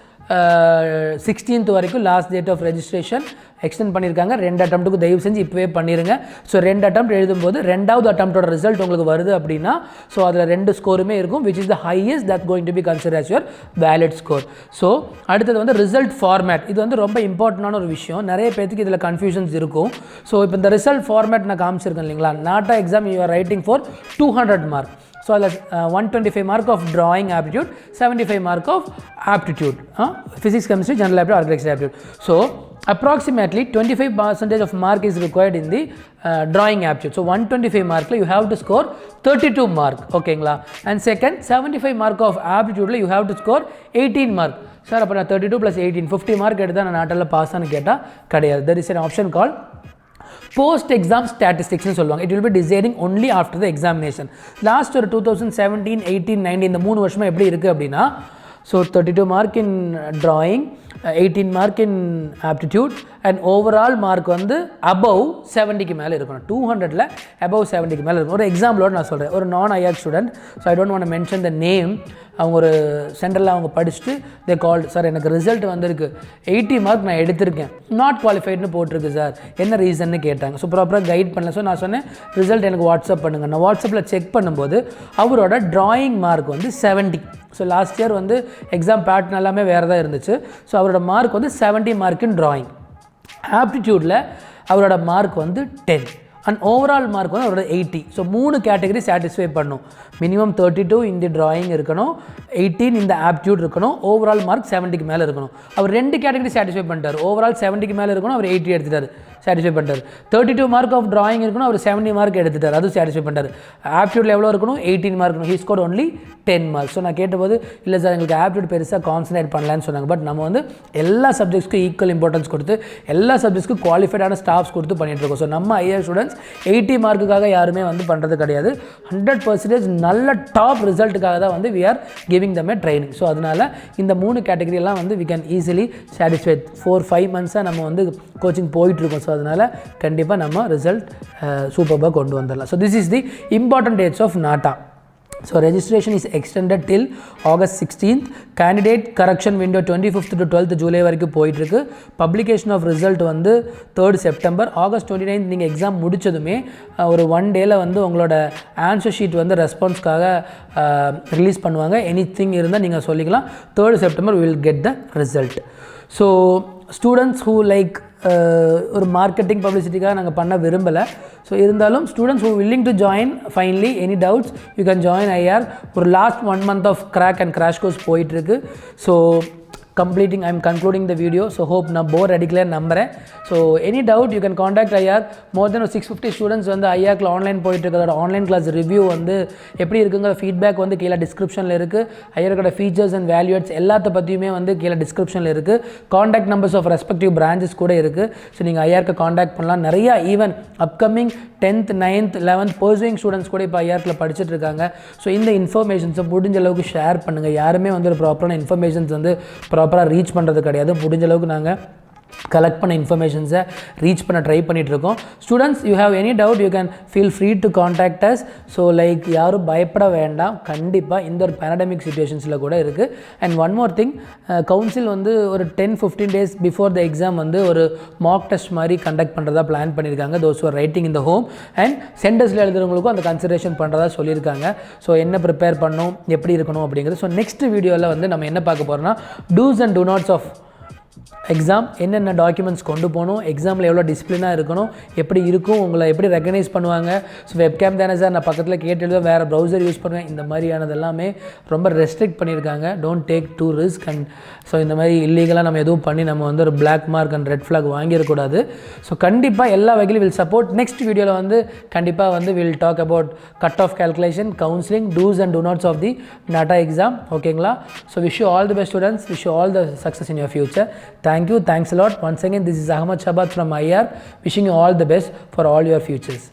16th வரைக்கும் last date of registration extend பண்ணியிருக்காங்க. 2 அட்டம்ப்ட்டுக்கு தயவு செஞ்சு இப்போவே பண்ணிடுங்க. ஸோ 2 அட்டம்ப்ட் எழுதும்போது 2வது அட்டம்ப்டோட ரிசல்ட் உங்களுக்கு வருது அப்படின்னா ஸோ அதில் 2 ஸ்கோருமே இருக்கும், which is the highest that going to be consider as your valid score. So அடுத்தது வந்து ரிசல்ட் ஃபார்மேட். இது வந்து ரொம்ப இம்பார்ட்டண்டான ஒரு விஷயம், நிறைய பேருக்கு இதில் கன்ஃபியூஷன்ஸ் இருக்கும். ஸோ இப்போ இந்த ரிசல்ட் ஃபார்மேட் நான் காமிச்சிருக்கேன் இல்லைங்களா, NATA exam you are writing for 200 mark. So அதில் 125 mark of drawing aptitude, 75 mark of aptitude, physics, chemistry, general aptitude, architecture aptitude. So approximately 25% of mark is required in the drawing aptitude. So 125 mark you have to score 32 mark, okayங்களா. And second 75 mark of aptitude you have to score 18 mark. Sir அப்போ நான் 32 + 18 50 mark எடுத்தால் நான் நாட்டில் pass ஆனு கேட்டால் கிடையாது. there is an option called post exam ஸ்டாட்டிஸ்டிக்ஸ்னு சொல்லுவாங்க. It will be deciding only after the examination. Last ஒரு 2017, 18, 19 இந்த 3 வருஷமாக எப்படி இருக்குது அப்படின்னா, so 32 mark in drawing, 18 mark in aptitude and overall mark வந்து அபவ் 70க்கு மேலே இருக்கணும். 200ல் அபவ் 70க்கு மேலே இருக்கணும். ஒரு எக்ஸாம்பிளோடு நான் சொல்கிறேன். ஒரு நான் IR student, so I don't want mention the name. அவங்க ஒரு சென்டரில் அவங்க படிச்சுட்டு தே கால்டு, சார் எனக்கு ரிசல்ட் வந்திருக்கு, 80 மார்க் நான் எடுத்திருக்கேன், நாட் குவாலிஃபைட்னு போட்டிருக்கு சார், என்ன ரீசன்னு கேட்டாங்க. ஸோ ப்ராப்பராக கைட் பண்ணல. ஸோ நான் சொன்னேன் ரிசல்ட் எனக்கு வாட்ஸ்அப் பண்ணுங்கள். நான் வாட்ஸ்அப்பில் செக் பண்ணும்போது அவரோட ட்ராயிங் மார்க் வந்து 70. ஸோ லாஸ்ட் இயர் வந்து எக்ஸாம் பேட்டர்ன் எல்லாமே வேறு தான் இருந்துச்சு. ஸோ அவரோட மார்க் வந்து 70 மார்க் இன் ட்ராயிங். ஆப்டிடியூடில் அவரோட மார்க் வந்து 10 அண்ட் ஓவரால் மார்க் வந்து அவரோட 80. ஸோ 3 கேட்டகரி சாட்டிஸ்ஃபை பண்ணும். மினிமம் 32 இந்த ட்ராயிங் இருக்கணும், 18 இந்த ஆப்டிடியூட் இருக்கணும், ஓவரால் மார்க் 70க்கு மேலே இருக்கணும். அவர் 2 கேட்டகரி சாட்டிஸ்ஃபை பண்ணிட்டார். ஓவரால் 70க்கு மேலே இருக்கணும், அவர் 80 எடுத்துட்டார், சாட்டிஸ்ஃபை பண்ணிட்டார். 32 மார்க் ஆஃப் ட்ராயிங் இருக்கணும், அவர் 70 மார்க் எடுத்துட்டார், அதுவும் சாட்டிஸ்ஃபை பண்ணிட்டார். ஆப்டிடியூட் எவ்வளோ இருக்கணும், 18 மார்க் இருக்கணும். He scored only 10 marks. So நான் கேட்டபோது இல்லை சார் எங்களுக்கு ஆப்டிடியூட் பெருசாக கான்சன்ட்ரேட் பண்ணலான்னு சொன்னாங்க. பட் நம்ம வந்து எல்லா சப்ஜெக்ட்ஸ்க்கும் ஈக்குவல் இம்பார்ட்டன்ஸ் கொடுத்து எல்லா சப்ஜெக்ட்ஸ்க்கும் குவாலிஃபைடான ஸ்டாஃப்ஸ் கொடுத்து பண்ணிகிட்டு இருக்கோம். ஸோ நம்ம ஐஆர் ஸ்டூடெண்ட்ஸ் 80 மார்க்குக்காக யாருமே வந்து பண்ணுறது கிடையாது. 100% நல்ல டாப் ரிசல்ட்டுக்காக தான் வந்து we are giving them a training. So அதனால் இந்த 3 கேட்டகரியெல்லாம் வந்து வி கேன் ஈஸிலி சாட்டிஸ்ஃபை. 4-5 மந்த்ஸாக நம்ம வந்து கோச்சிங் போயிட்டுருக்கோம். ஸோ அதனால் கண்டிப்பாக நம்ம ரிசல்ட் சூப்பராக கொண்டு வந்துடலாம். So this is the important dates of NATA. So registration is extended till August 16th. Candidate correction window 25th to 12th July வரைக்கும் போயிட்டுருக்கு. பப்ளிகேஷன் ஆஃப் ரிசல்ட் வந்து 3rd September. August 29th நீங்கள் எக்ஸாம் முடித்ததுமே ஒரு 1 டேயில் வந்து உங்களோட ஆன்சர் ஷீட் வந்து ரெஸ்பான்ஸ்க்காக release பண்ணுவாங்க. எனிதிங் இருந்தால் நீங்கள் சொல்லிக்கலாம். 3rd September we will get the result. So students who like ஒரு மார்க்கெட்டிங் பப்ளிசிட்டிக்காக நாங்கள் பண்ண விரும்பலை. ஸோ இருந்தாலும் students who willing to join finally any doubts you can join IR. ஒரு last 1 month of crack and crash course போயிட்டுருக்கு. So I am concluding the video. So hope நான் bore அடிக்கலன்னு நம்புகிறேன். So any doubt you can contact IR. More than 650 students வந்து ஐஆர்க்கில் online போயிட்டுருக்கோட online class review வந்து எப்படி இருக்குங்கிற ஃபீட்பேக் வந்து கீழே டிஸ்கிரிப்ஷனில் இருக்குது. ஐஆர்க்கோட ஃபீச்சர்ஸ் அண்ட் வேல்யூட்ஸ் எல்லாத்த பற்றியுமே வந்து கீழே டிஸ்கிரிப்ஷனில் இருக்குது. Contact numbers of respective branches கூட இருக்குது. ஸோ நீங்கள் ஐஆர்க்கு காண்டாக்ட் பண்ணலாம். நிறையா even upcoming 10th, 9th, 11th pursuing students கூட இப்போ ஐஆர்க்கில் படிச்சுட்டு இருக்காங்க. ஸோ இந்த இன்ஃபர்மேஷன்ஸை முடிஞ்ச அளவுக்கு ஷேர் பண்ணுங்கள். யாருமே வந்து ஒரு ப்ராப்பரான இன்ஃபர்மேஷன்ஸ் வந்து ப்ராப்பராக ரீச் பண்ணுறது கிடையாது. முடிஞ்ச அளவுக்கு நாங்கள் கலெக்ட் பண்ண இன்ஃபர்மேஷன்ஸை ரீச் பண்ண ட்ரை பண்ணிகிட்ருக்கோம். Students you have any doubt you can feel free to contact us. So like யாரும் பயப்பட வேண்டாம். கண்டிப்பாக இந்த ஒரு பேண்டமிக் சுச்சுவேஷன்ஸில் கூட இருக்குது. And one more thing, council வந்து ஒரு 10-15 days பிஃபோர் த எக்ஸாம் வந்து ஒரு மாக் டெஸ்ட் மாதிரி கண்டக்ட் பண்ணுறதா பிளான் பண்ணியிருக்காங்க. Those are writing in the home and சென்டர்ஸில் எழுதுறவங்களுக்கும் அந்த கன்சிடரேஷன் பண்ணுறதா சொல்லியிருக்காங்க. ஸோ என்ன ப்ரிப்பேர் பண்ணணும், எப்படி இருக்கணும் அப்படிங்கிறது. ஸோ நெக்ஸ்ட் வீடியோவில் வந்து நம்ம என்ன பார்க்க போகிறோம்னா dos and don'ts of exam, என்னென்ன டாக்குமெண்ட்ஸ் கொண்டு போகணும், எக்ஸாமில் எவ்வளோ டிசிப்ளினாக இருக்கணும், எப்படி இருக்கும், உங்களை எப்படி ரெக்கக்னைஸ் பண்ணுவாங்க. ஸோ வெப்கேம் தானே சார், நான் பக்கத்தில் கேட்டு எழுதுவேன், வேறு ப்ரௌசர் யூஸ் பண்ணுவேன், இந்த மாதிரியானது எல்லாமே ரொம்ப ரெஸ்ட்ரிக்ட் பண்ணியிருக்காங்க. Don't take too risk. And so இந்த மாதிரி இல்லீகலாக நம்ம எதுவும் பண்ணி நம்ம வந்து ஒரு black mark and red flag வாங்கிடக்கூடாது. ஸோ கண்டிப்பாக எல்லா வகையிலும் வில் சப்போர்ட். நெக்ஸ்ட் வீடியோவில் வந்து கண்டிப்பாக வந்து will talk about cut off calculation, counselling, dos and don'ts of the NATA exam. ஓகேங்களா? So wish you all the best students. Wish you all the success in your future. Thank you. Thanks a lot. Once again, this is Ahmad Shabad from IR, wishing you all the best for all your futures.